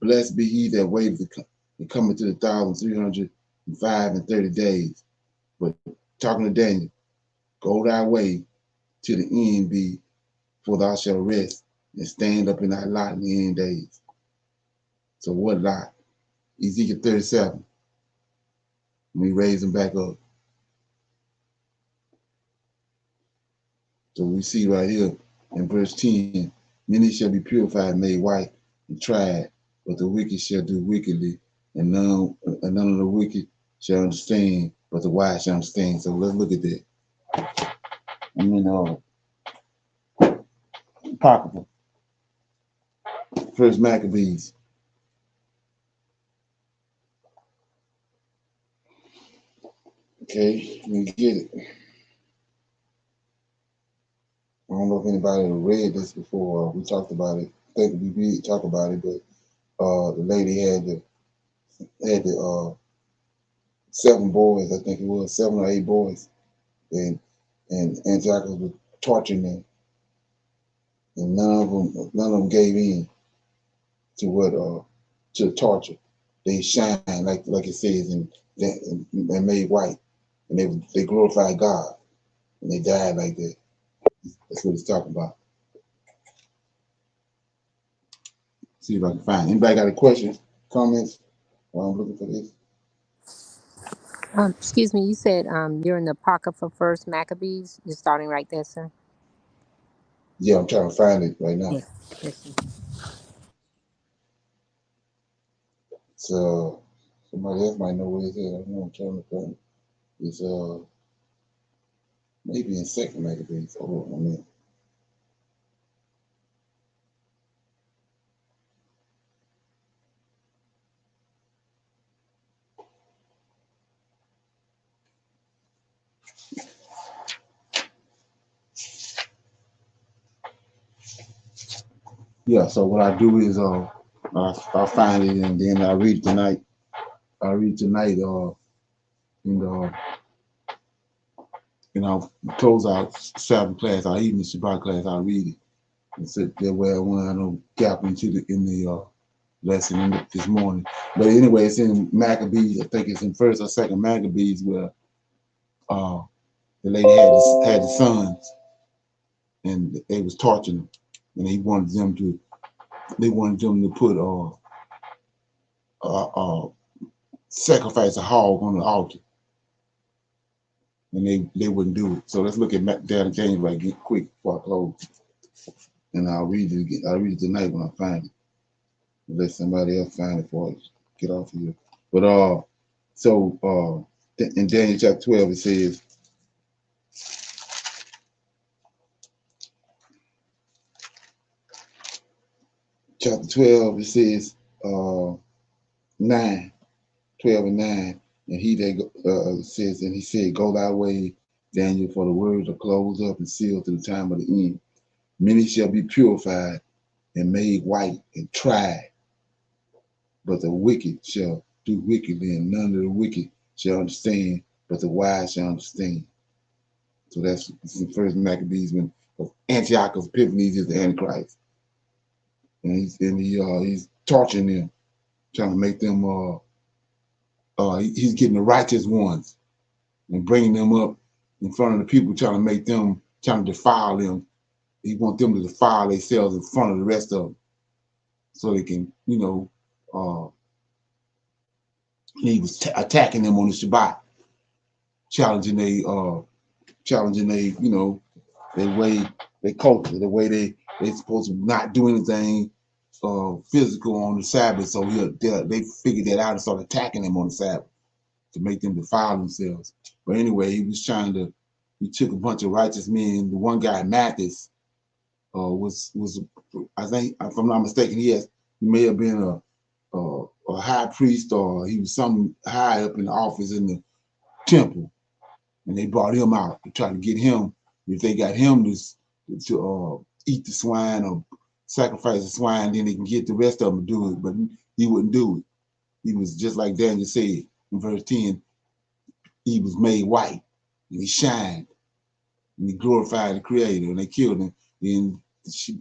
Blessed be he that waiteth to come into the 1,305 and 30 days. But talking to Daniel, go thy way till the end be, for thou shalt rest and stand up in thy lot in the end days. So what lot? Ezekiel 37. When he raised him back up. So we see right here in verse 10, many shall be purified, made white, and tried, but the wicked shall do wickedly, and none of the wicked shall understand, but the wise shall understand. So let's look at that. I'm in Apocrypha. First Maccabees. Okay, let me get it. I don't know if anybody read this before. We talked about it. I think we did talk about it, but the lady had the 7 boys. I think it was 7 or 8 boys, and Antiochus was torturing them, and none of them gave in to what to the torture. They shine like it says and made white, and they glorified God, and they died like that. That's what it's talking about. See if I can find. Anybody got any questions, comments while I'm looking for this? Excuse me, you said you're in the Apocrypha First Maccabees. You're starting right there, sir? Yeah, I'm trying to find it right now. Yes. Yes, sir. So somebody else might know where it's at. I don't know. I'm trying to find it. It's maybe in second Maccabees. Hold on a minute. Yeah, so what I do is I find it and then I read it tonight. I read tonight in the close out Sabbath class, our evening Shabbat class, I read it. And so that way I want to gap into the lesson this morning. But anyway, it's in Maccabees. I think it's in first or second Maccabees where the lady had the sons and they was torturing them, and they wanted them to put sacrifice a hog on the altar, and they wouldn't do it. So let's look at Daniel James right quick before I close, and I'll read it again. I'll read it tonight when I find it. Let somebody else find it for us. Get off of here. But in Daniel chapter 12 it says, chapter 12 it says 9, 12 and 9, and he that says, and he said, go thy way, Daniel, for the words are closed up and sealed to the time of the end. Many shall be purified and made white and tried, but the wicked shall do wickedly, and none of the wicked shall understand, but the wise shall understand. So that's the first Maccabees when Antiochus Epiphanes is the Antichrist, and he's torturing them, trying to make them he's getting the righteous ones and bringing them up in front of the people, trying to defile them. He wants them to defile themselves in front of the rest of them, so they can, he was attacking them on the Shabbat, challenging their way, their culture, the way they supposed to not do anything physical on the Sabbath. So they figured that out and started attacking them on the Sabbath to make them defile themselves. But anyway, he took a bunch of righteous men. The one guy, Mathis, was I think, if I'm not mistaken, he may have been a high priest, or he was some high up in the office in the temple, and they brought him out to try to get him. If they got him to eat the swine or sacrifice the swine, then they can get the rest of them to do it. But he wouldn't do it. He was just like Daniel said in verse 10. He was made white, and he shined, and he glorified the Creator, and they killed him. Then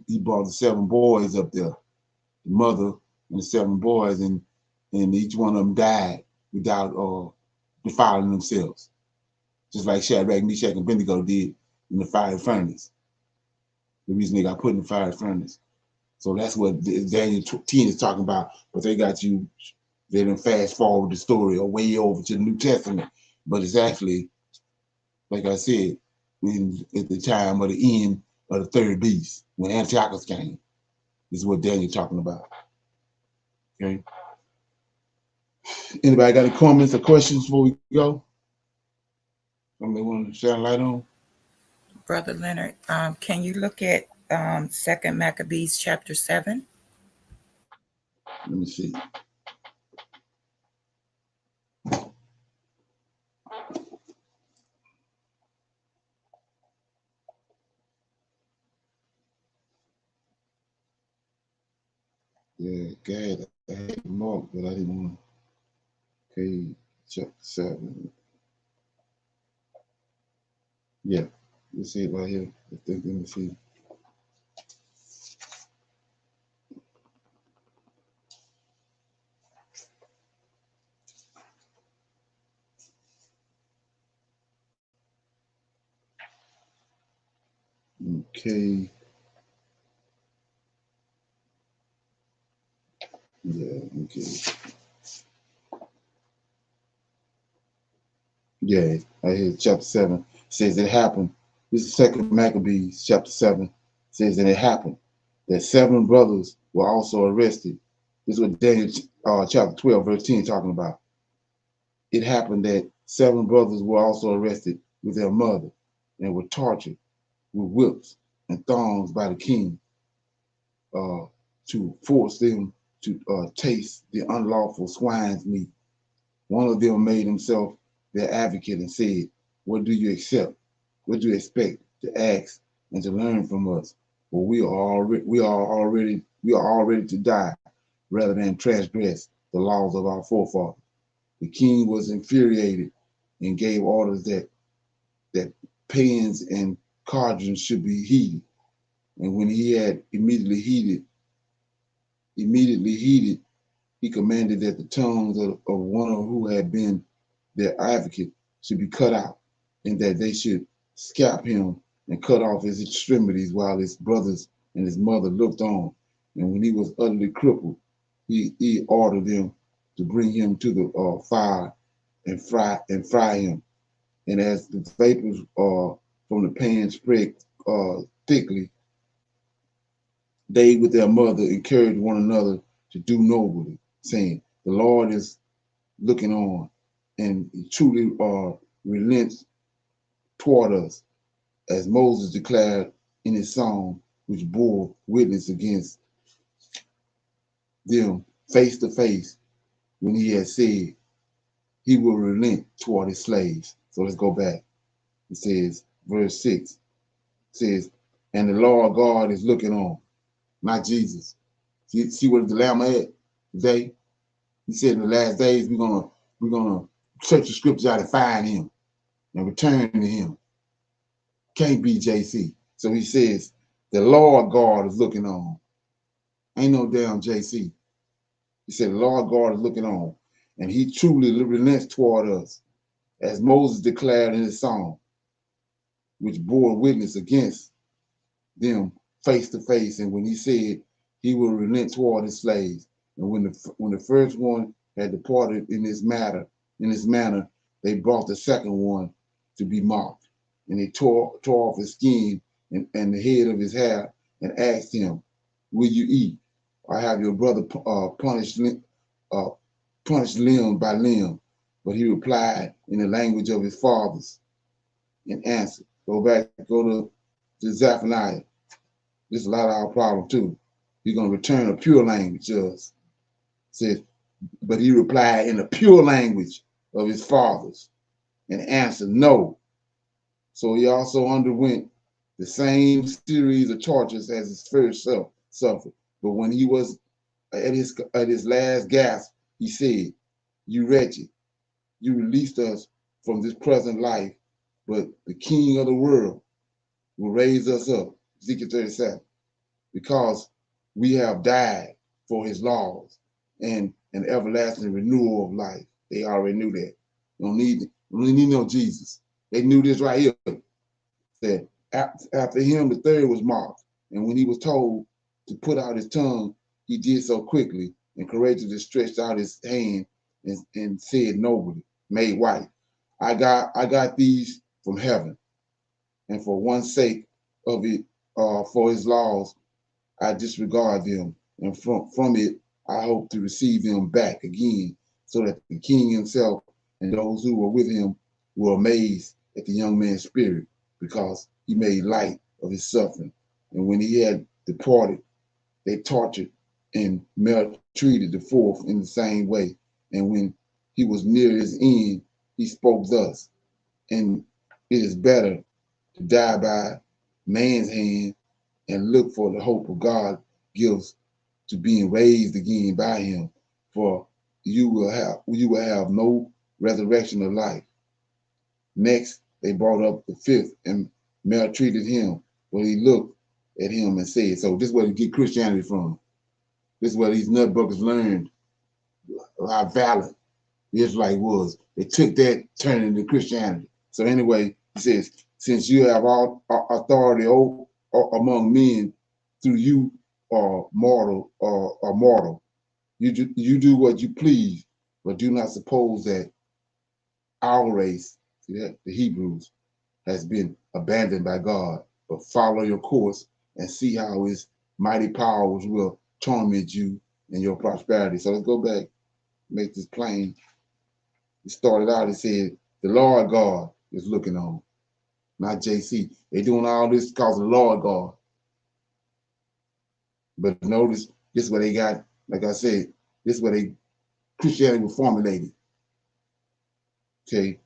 he brought the 7 boys up there, the mother and the 7 boys, and each one of them died without defiling themselves, just like Shadrach, Meshach, and Abednego did in the fiery furnace. The reason they got put in the fiery furnace. So that's what Daniel 10 is talking about. But they didn't fast forward the story or way over to the New Testament. But it's actually, like I said, at the time of the end of the third beast, when Antiochus came. This is what Daniel's talking about. Okay. Anybody got any comments or questions before we go? Somebody want to shine a light on? Brother Leonard, can you look at 2 Maccabees chapter 7? Let me see. Yeah, God, I had them marked, but I didn't want to. Okay, chapter 7. Yeah, you see it right here. Let me see. Okay. Yeah, okay. Yeah, right here, chapter 7 says it happened. This is Second Maccabees, chapter 7 says that it happened that 7 brothers were also arrested. This is what Daniel chapter 12, verse 10 talking about. It happened that 7 brothers were also arrested with their mother and were tortured with whips and thongs by the king to force them to taste the unlawful swine's meat. One of them made himself their advocate and said, "What do you accept? What do you expect to ask and to learn from us? For we are already to die rather than transgress the laws of our forefathers." The king was infuriated and gave orders that pans and cauldrons should be heated. And when he had immediately heated, he commanded that the tongues of one who had been their advocate should be cut out, and that they should scalp him and cut off his extremities while his brothers and his mother looked on. And when he was utterly crippled, he ordered them to bring him to the fire and fry him. And as the vapors from the pan spread thickly, they with their mother encouraged one another to do nobly, saying, "The Lord is looking on, and he truly relents toward us," as Moses declared in his song, which bore witness against them face to face when he had said he will relent toward his slaves. So let's go back. It says, verse 6 says, "And the Lord God is looking on," not Jesus. See what the Lamb had today? He said in the last days we're gonna search the scriptures out and find him and return to him. Can't be JC. So he says, the Lord God is looking on. Ain't no damn JC. He said, the Lord God is looking on, and he truly relents toward us, as Moses declared in his song, which bore witness against them face to face. And when he said he will relent toward his slaves, and when the first one had departed in this manner, they brought the second one to be mocked, and they tore off his skin and the head of his hair, and asked him, "Will you eat, or have your brother punished limb by limb?" But he replied in the language of his fathers and answered. Go to Zephaniah. This is a lot of our problem too. He's going to return a pure language to us. Says, but he replied in the pure language of his fathers and answered no. So he also underwent the same series of tortures as his first self suffered. But when he was at his last gasp, he said, "You wretched, you released us from this present life, but the King of the world will raise us up," Ezekiel 37, "because we have died for his laws and an everlasting renewal of life." They already knew that. You don't need no Jesus. They knew this right here. That after him, the third was marked. And when he was told to put out his tongue, he did so quickly and courageously stretched out his hand and said nobly, made white, I got these from heaven. And for one sake of it, for his laws, I disregard them. And from it, I hope to receive them back again, so that the king himself and those who were with him were amazed at the young man's spirit, because he made light of his suffering. And when he had departed, they tortured and maltreated the fourth in the same way. And when he was near his end, he spoke thus, "And it is better to die by man's hand and look for the hope of God gives to being raised again by him, for you will have no resurrection of life." Next, they brought up the fifth and maltreated him, but he looked at him and said, so this is where you get Christianity from. This is where these nutbuckers learned how valid the Israelite was. They took that, turned it into Christianity. So anyway, he says, since you have all authority among men, through you are mortal, you do what you please, but do not suppose that our race See that? The Hebrews has been abandoned by God, but follow your course and see how his mighty powers will torment you in your prosperity. So let's go back, make this plain. It started out, it said, the Lord God is looking on, not JC. They're doing all this because of the Lord God. But notice, this is where they got, like I said, this is where Christianity was formulated. Okay,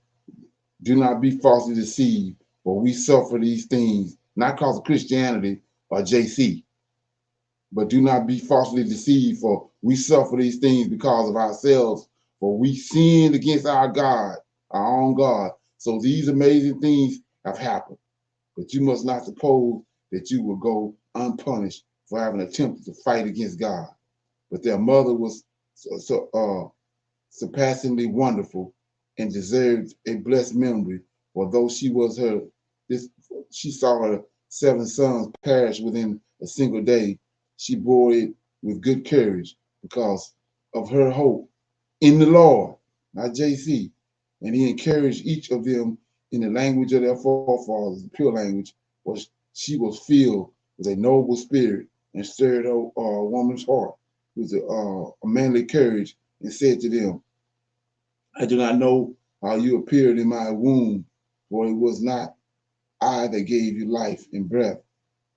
do not be falsely deceived, for we suffer these things, not because of Christianity or JC, but do not be falsely deceived, for we suffer these things because of ourselves, for we sinned against our God, our own God. So these amazing things have happened, but you must not suppose that you will go unpunished for having attempted to fight against God. But their mother was surpassingly wonderful and deserved a blessed memory. For though she saw her 7 sons perish within a single day, she bore it with good courage because of her hope in the Lord, not JC. And he encouraged each of them in the language of their forefathers, the pure language, was she was filled with a noble spirit and stirred her woman's heart with a manly courage and said to them, I do not know how you appeared in my womb, for it was not I that gave you life and breath,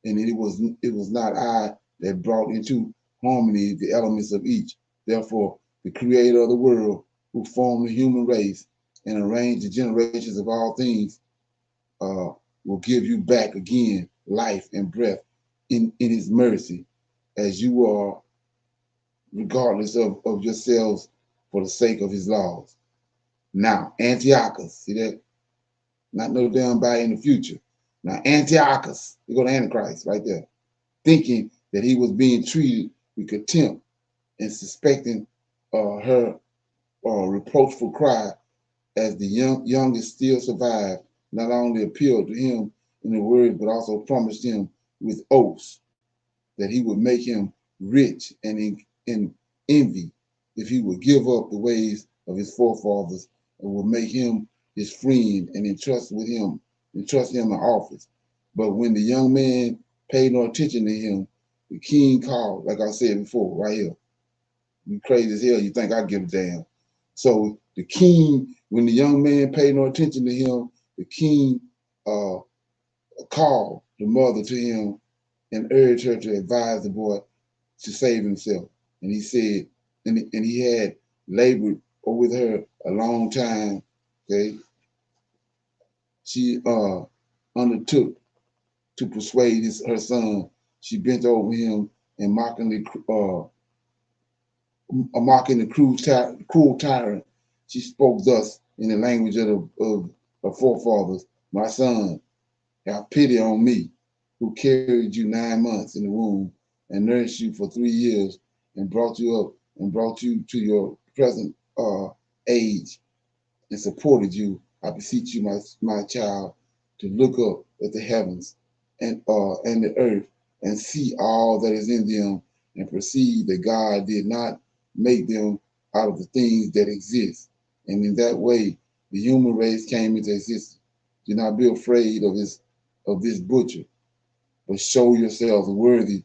and it was not I that brought into harmony the elements of each. Therefore, the creator of the world, who formed the human race and arranged the generations of all things, will give you back again life and breath in his mercy, as you are, regardless of yourselves, for the sake of his laws. Now, Antiochus, see that? Not no damn body in the future. Now, Antiochus, you go to Antichrist right there, thinking that he was being treated with contempt and suspecting her reproachful cry as the youngest still survived, not only appealed to him in the word, but also promised him with oaths that he would make him rich and in envy if he would give up the ways of his forefathers and would make him his friend and entrust him in office. But when the young man paid no attention to him, the king called, like I said before, right here. You crazy as hell, you think I give a damn. So the king, when the young man paid no attention to him, the king called the mother to him and urged her to advise the boy to save himself. And he said, and he had labored with her a long time. Okay, she undertook to persuade her son. She bent over him and mocking the cruel tyrant. She spoke thus in the language of her forefathers: "My son, have pity on me, who carried you 9 months in the womb and nursed you for 3 years and brought you up and brought you to your present age and supported you. I beseech you, my child, to look up at the heavens and the earth and see all that is in them and perceive that God did not make them out of the things that exist. And in that way, the human race came into existence. Do not be afraid of this butcher, but show yourselves worthy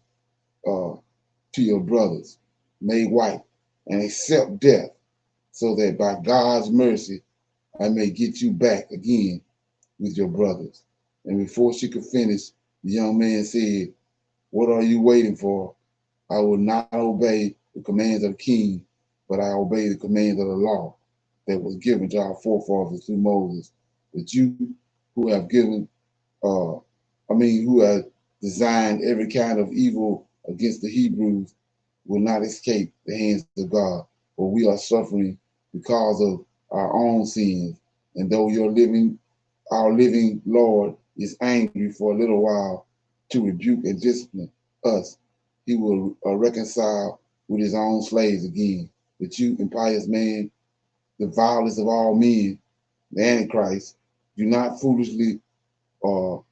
to your brothers, made white, and accept death, so that by God's mercy I may get you back again with your brothers." And before she could finish, the young man said, "What are you waiting for? I will not obey the commands of the king, but I obey the commands of the law that was given to our forefathers through Moses. But you who have who have designed every kind of evil against the Hebrews will not escape the hands of God, for we are suffering because of our own sins. And though our living Lord is angry for a little while to rebuke and discipline us, he will reconcile with his own slaves again. But you, impious man, the vilest of all men, the Antichrist, do not foolishly boil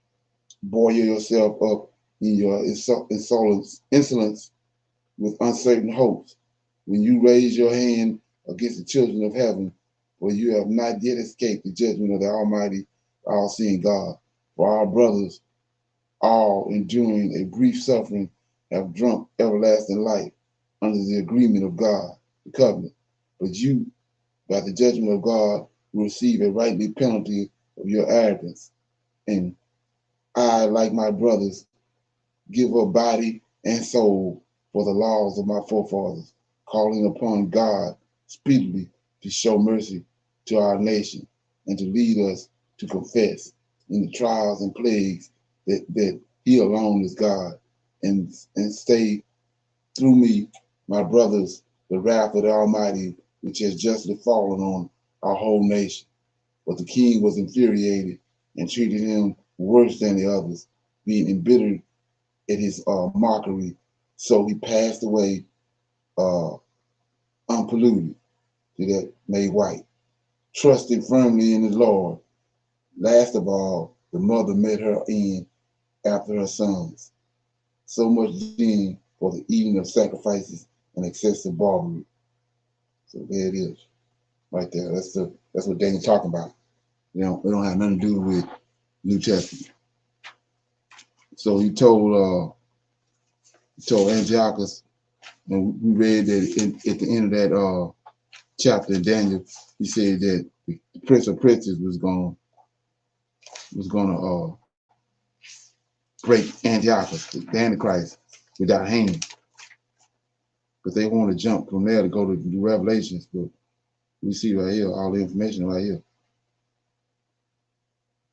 yourself up in your insolence with uncertain hopes. When you raise your hand against the children of heaven, for you have not yet escaped the judgment of the Almighty, all-seeing God. For our brothers, all enduring a brief suffering, have drunk everlasting life under the agreement of God, the covenant. But you, by the judgment of God, will receive a rightly penalty of your arrogance. And I, like my brothers, give up body and soul for the laws of my forefathers, calling upon God speedily to show mercy to our nation and to lead us to confess in the trials and plagues that he alone is God, and stay through me, my brothers, the wrath of the Almighty, which has justly fallen on our whole nation. But the king was infuriated and treated him worse than the others, being embittered at his mockery. So he passed away unpolluted, see that, made white, trusting firmly in the Lord. Last of all, the mother met her end after her sons. So much then for the eating of sacrifices and excessive barbary. So there it is, right there. That's what Daniel's talking about. It don't have nothing to do with New Testament. So he told Antiochus, and we read that at the end of that chapter in Daniel, he said that the Prince of Princes was gonna break Antiochus, the Antichrist, without hanging. But they want to jump from there to go to the Revelations. But we see right here all the information right here.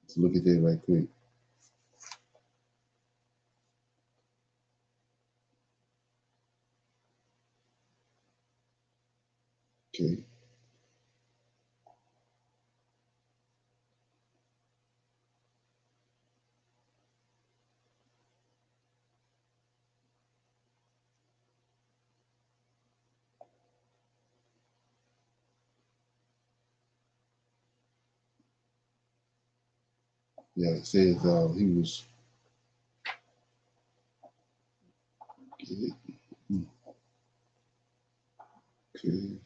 Let's look at that right quick. Okay. Yeah, it says he was. Okay. Okay.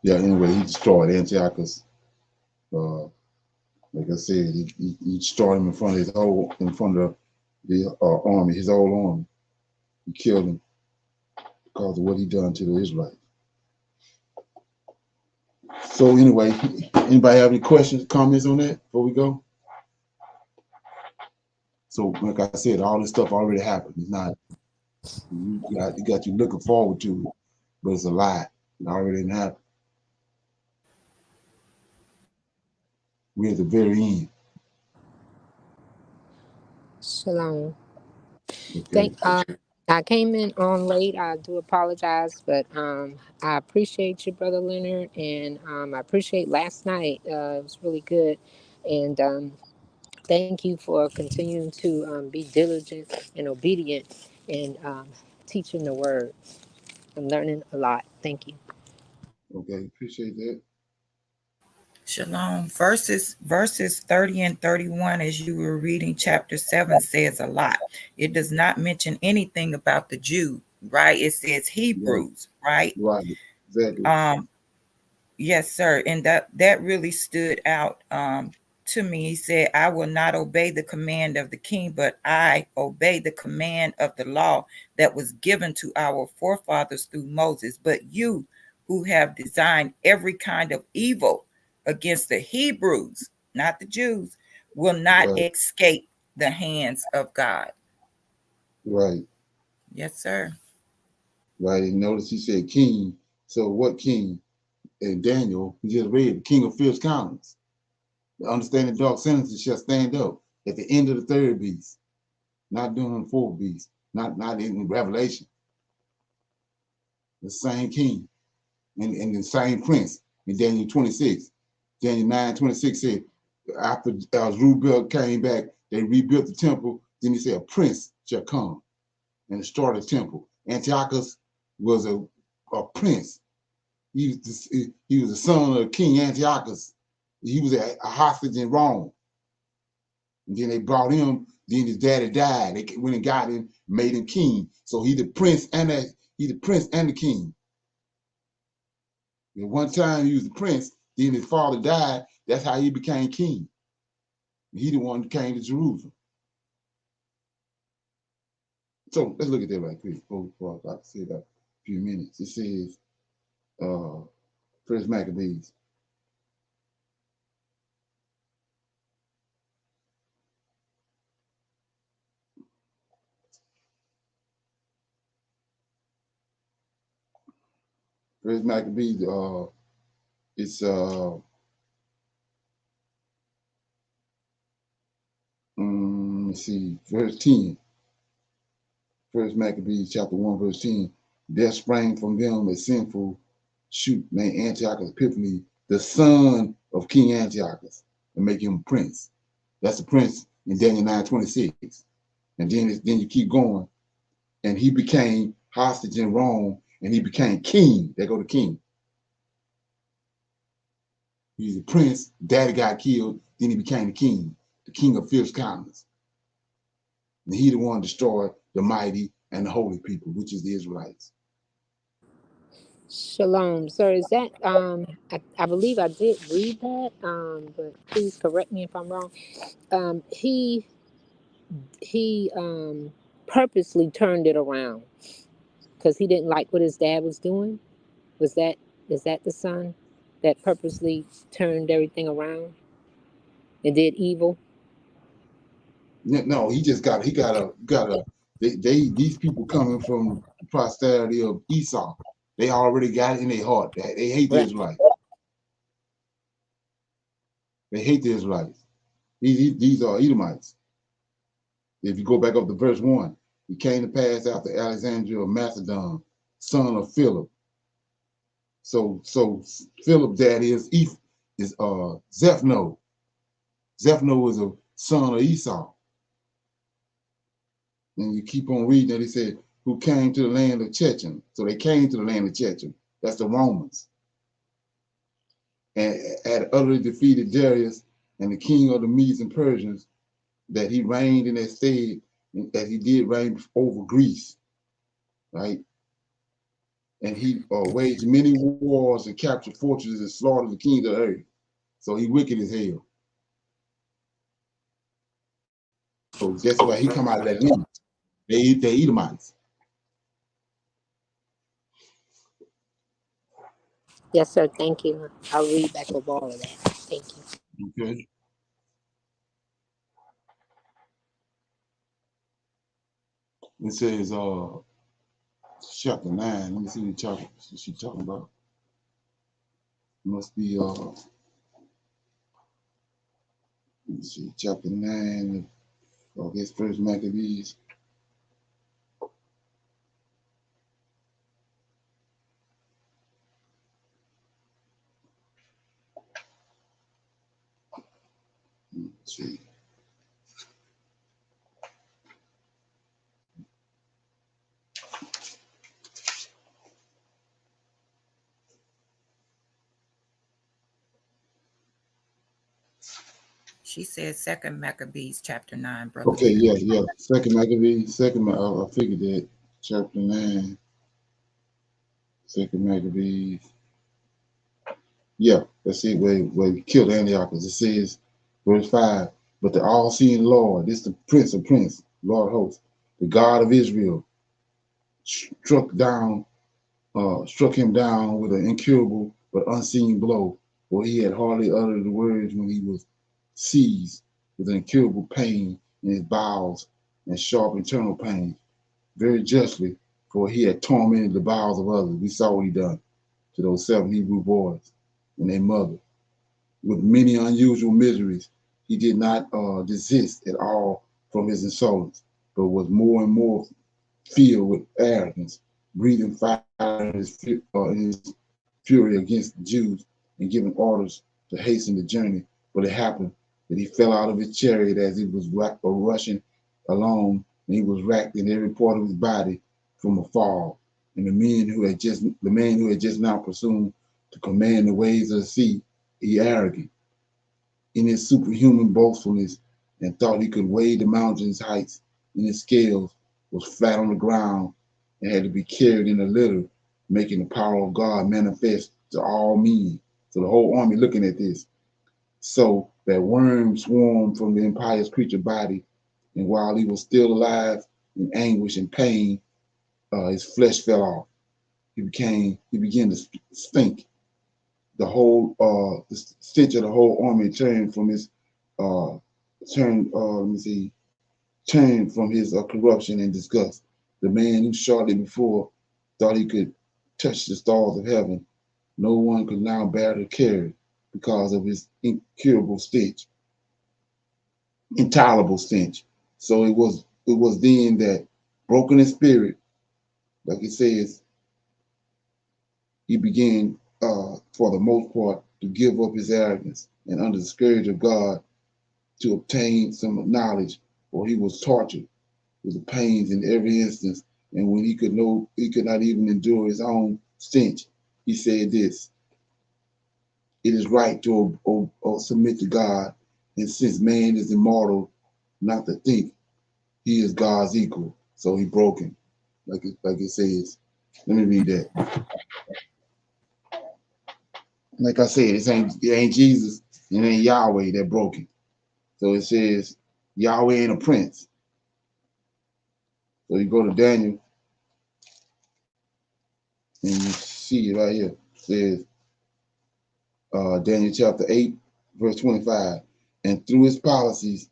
Yeah, anyway, he destroyed Antiochus. Like I said, he destroyed him in front of the army, his whole army. He killed him because of what he done to the Israelites. So anyway, anybody have any questions, comments on that before we go? So like I said, all this stuff already happened. It's not, you got you looking forward to it, but it's a lie. It already didn't happen. We're at the very end. Shalom. Okay. I came in on late. I do apologize, but I appreciate you, Brother Leonard, and I appreciate last night. It was really good, and thank you for continuing to be diligent and obedient and teaching the word. I'm learning a lot. Thank you. Okay, appreciate that. Shalom. Verses 30 and 31, as you were reading chapter 7, says a lot. It does not mention anything about the Jew, right? It says Right, Hebrews, right? right, exactly. Yes, sir. And that really stood out to me. He said, I will not obey the command of the king, but I obey the command of the law that was given to our forefathers through Moses. But you who have designed every kind of evil against the Hebrews, not the Jews, will not Right, escape the hands of God. right, Yes, sir. right. And notice he said king. So what king? And Daniel, we just read, the king of fierce countenance. The understanding dark sentences shall stand up at the end of the third beast, not during the fourth beast, not in Revelation. The same king and the same prince in Daniel 26. Daniel 9:26 said, after Zerubbabel came back, they rebuilt the temple. Then he said, a prince shall come and destroy the temple. Antiochus was a prince He was the son of King Antiochus. He was a hostage in Rome. And then they brought him, then his daddy died. They went and got him, made him king. So he the prince and the king. And one time he was the prince, then his father died. That's how he became king. He the one who came to Jerusalem. So let's look at that right quick before I say that a few minutes. It says, First Maccabees. First Maccabees, it's let's see, verse 10. First Maccabees chapter 1, verse 10. There sprang from them a sinful shoot named Antiochus Epiphanes, the son of King Antiochus, and make him prince. That's the prince in Daniel 9:26. And then you keep going. And he became hostage in Rome, and he became king. There go the king. He's a prince, daddy got killed, then he became the king of fierce countenance. And he the one destroyed the mighty and the holy people, which is the Israelites. Shalom, sir. Is that I believe I did read that, but please correct me if I'm wrong. He purposely turned it around because he didn't like what his dad was doing. Was that is that the son that purposely turned everything around and did evil? No, he got these people coming from the posterity of Esau. They already got it in their heart. They hate the Right. Israelites. They hate the Israelites. These are Edomites. If you go back up to verse 1, he came to pass after Alexander of Macedon, son of Philip. So Philip, that is Zephno. Zephno is a son of Esau. And you keep on reading it, he said, who came to the land of Chechem. So they came to the land of Chechem. That's the Romans. And had utterly defeated Darius and the king of the Medes and Persians, that he reigned in their stead, that he did reign over Greece, right? And he waged many wars and captured fortresses and slaughtered the kings of the earth. So he wicked as hell. So that's why he come out of that lineage. They Edomites. Yes, sir. Thank you. I'll read back over all of that. Thank you. Okay. It says chapter 9. Let me see what she's talking about. It must be let me see, chapter 9 of this First Maccabees. Let's see. She said Second Maccabees chapter 9, brother. Okay, yeah. Second Maccabees, I figured that. Chapter 9. Second Maccabees. Yeah, that's it, where he killed Antiochus. It says, verse 5, but the all-seeing Lord, this is the Prince of Prince, Lord of hosts, the God of Israel, struck him down with an incurable but unseen blow, for he had hardly uttered the words when he was seized with an incurable pain in his bowels and sharp internal pain, very justly, for he had tormented the bowels of others. We saw what he done to those 7 Hebrew boys and their mother. With many unusual miseries, he did not desist at all from his insolence, but was more and more filled with arrogance, breathing fire in his fury against the Jews and giving orders to hasten the journey. But it happened that he fell out of his chariot as he was rushing along, and he was racked in every part of his body from a fall. And the man who had just now presumed to command the waves of the sea. He arrogant in his superhuman boastfulness and thought he could weigh the mountain's heights, and his scales was flat on the ground and had to be carried in a litter, making the power of God manifest to all men. So the whole army looking at this. So that worm swarmed from the impious creature body, and while he was still alive in anguish and pain, his flesh fell off. He began to stink. The whole the stench of the whole army turned from his turned from his corruption and disgust. The man who shortly before thought he could touch the stars of heaven, no one could now bear to carry because of his incurable stench, intolerable stench. So it was then that, broken in spirit, like it says, he began for the most part to give up his arrogance and under the scourge of God to obtain some knowledge, for he was tortured with the pains in every instance. And when he could not even endure his own stench, he said this: it is right to submit to God, and since man is immortal, not to think he is God's equal. So he broke him, like it says. Let me read that. Like I said, it ain't Jesus, it ain't Yahweh that broke him. So it says Yahweh ain't a prince. So you go to Daniel and you see it right here. It says Daniel chapter 8, verse 25. And through his policies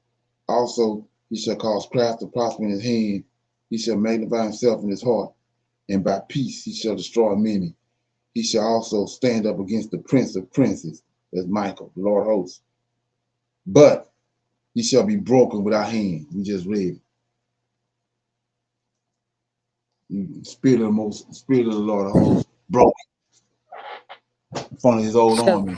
also he shall cause craft to prosper in his hand. He shall magnify himself in his heart, and by peace he shall destroy many. He shall also stand up against the prince of princes, that's Michael, the Lord of hosts. But he shall be broken without hand. We just read it. Spirit of the Lord of hosts broke in front of his old army.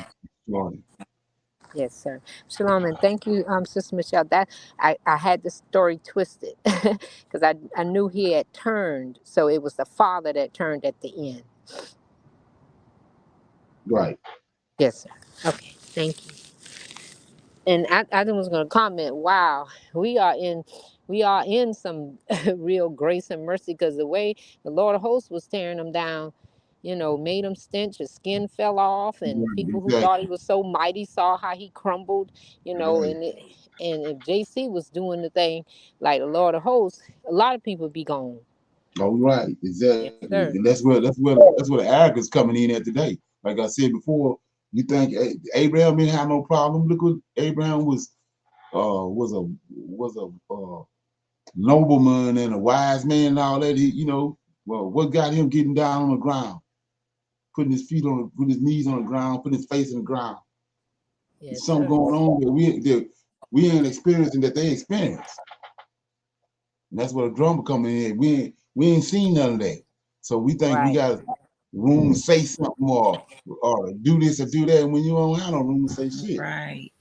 Yes, sir. Shalom, and thank you, Sister Michelle. That I had the story twisted because I knew he had turned, so it was the father that turned at the end. Right. Yes, sir. Okay, thank you. And I was going to comment. Wow, we are in some real grace and mercy, because the way the Lord of Hosts was tearing them down, made him stench. His skin fell off, and Right, people who exactly. thought he was so mighty saw how he crumbled. Right. And if JC was doing the thing like the Lord of Hosts, a lot of people be gone. Oh, right, exactly. Yes, sir. And that's where the arrogance coming in at today. Like I said before, you think Abraham didn't have no problem. Look what Abraham was a nobleman and a wise man and all that. What got him getting down on the ground, putting his knees on the ground, putting his face in the ground? Yes, There's something sir. going on that we ain't experiencing that they experienced. And that's where the drummer coming in. We ain't seen none of that. So we think we Right. got room to say something or do this or do that. And when you don't have no room to say shit. Right.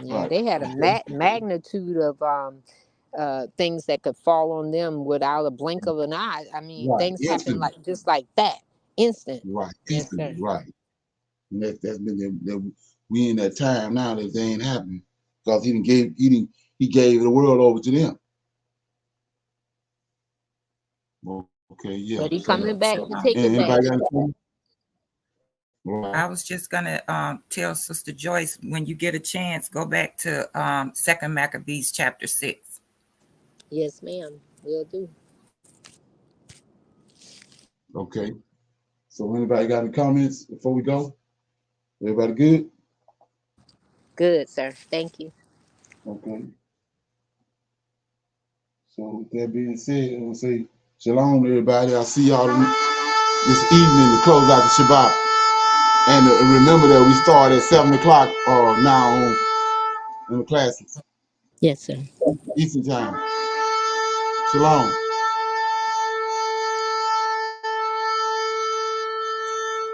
Yeah, Right. they had a magnitude of things that could fall on them without a blink of an eye. I mean, Right. things happen Instantly. like just like that, instant. Right. Yes, sir. Instantly. Right. And that's been we in that time now that they ain't happening. Because he gave the world over to them. Okay, yeah. But he So coming back So to take it back. anybody got anything? Right. I was just gonna tell Sister Joyce, when you get a chance, go back to 2nd Maccabees chapter 6. Yes, ma'am. Will do. Okay. So anybody got any comments before we go? Everybody good? Good, sir. Thank you. Okay. So with that being said, I'm gonna say shalom everybody. I'll see y'all this evening to close out the Shabbat. And remember that we start at 7 o'clock now on the classes. Yes, sir. Eastern time. Shalom.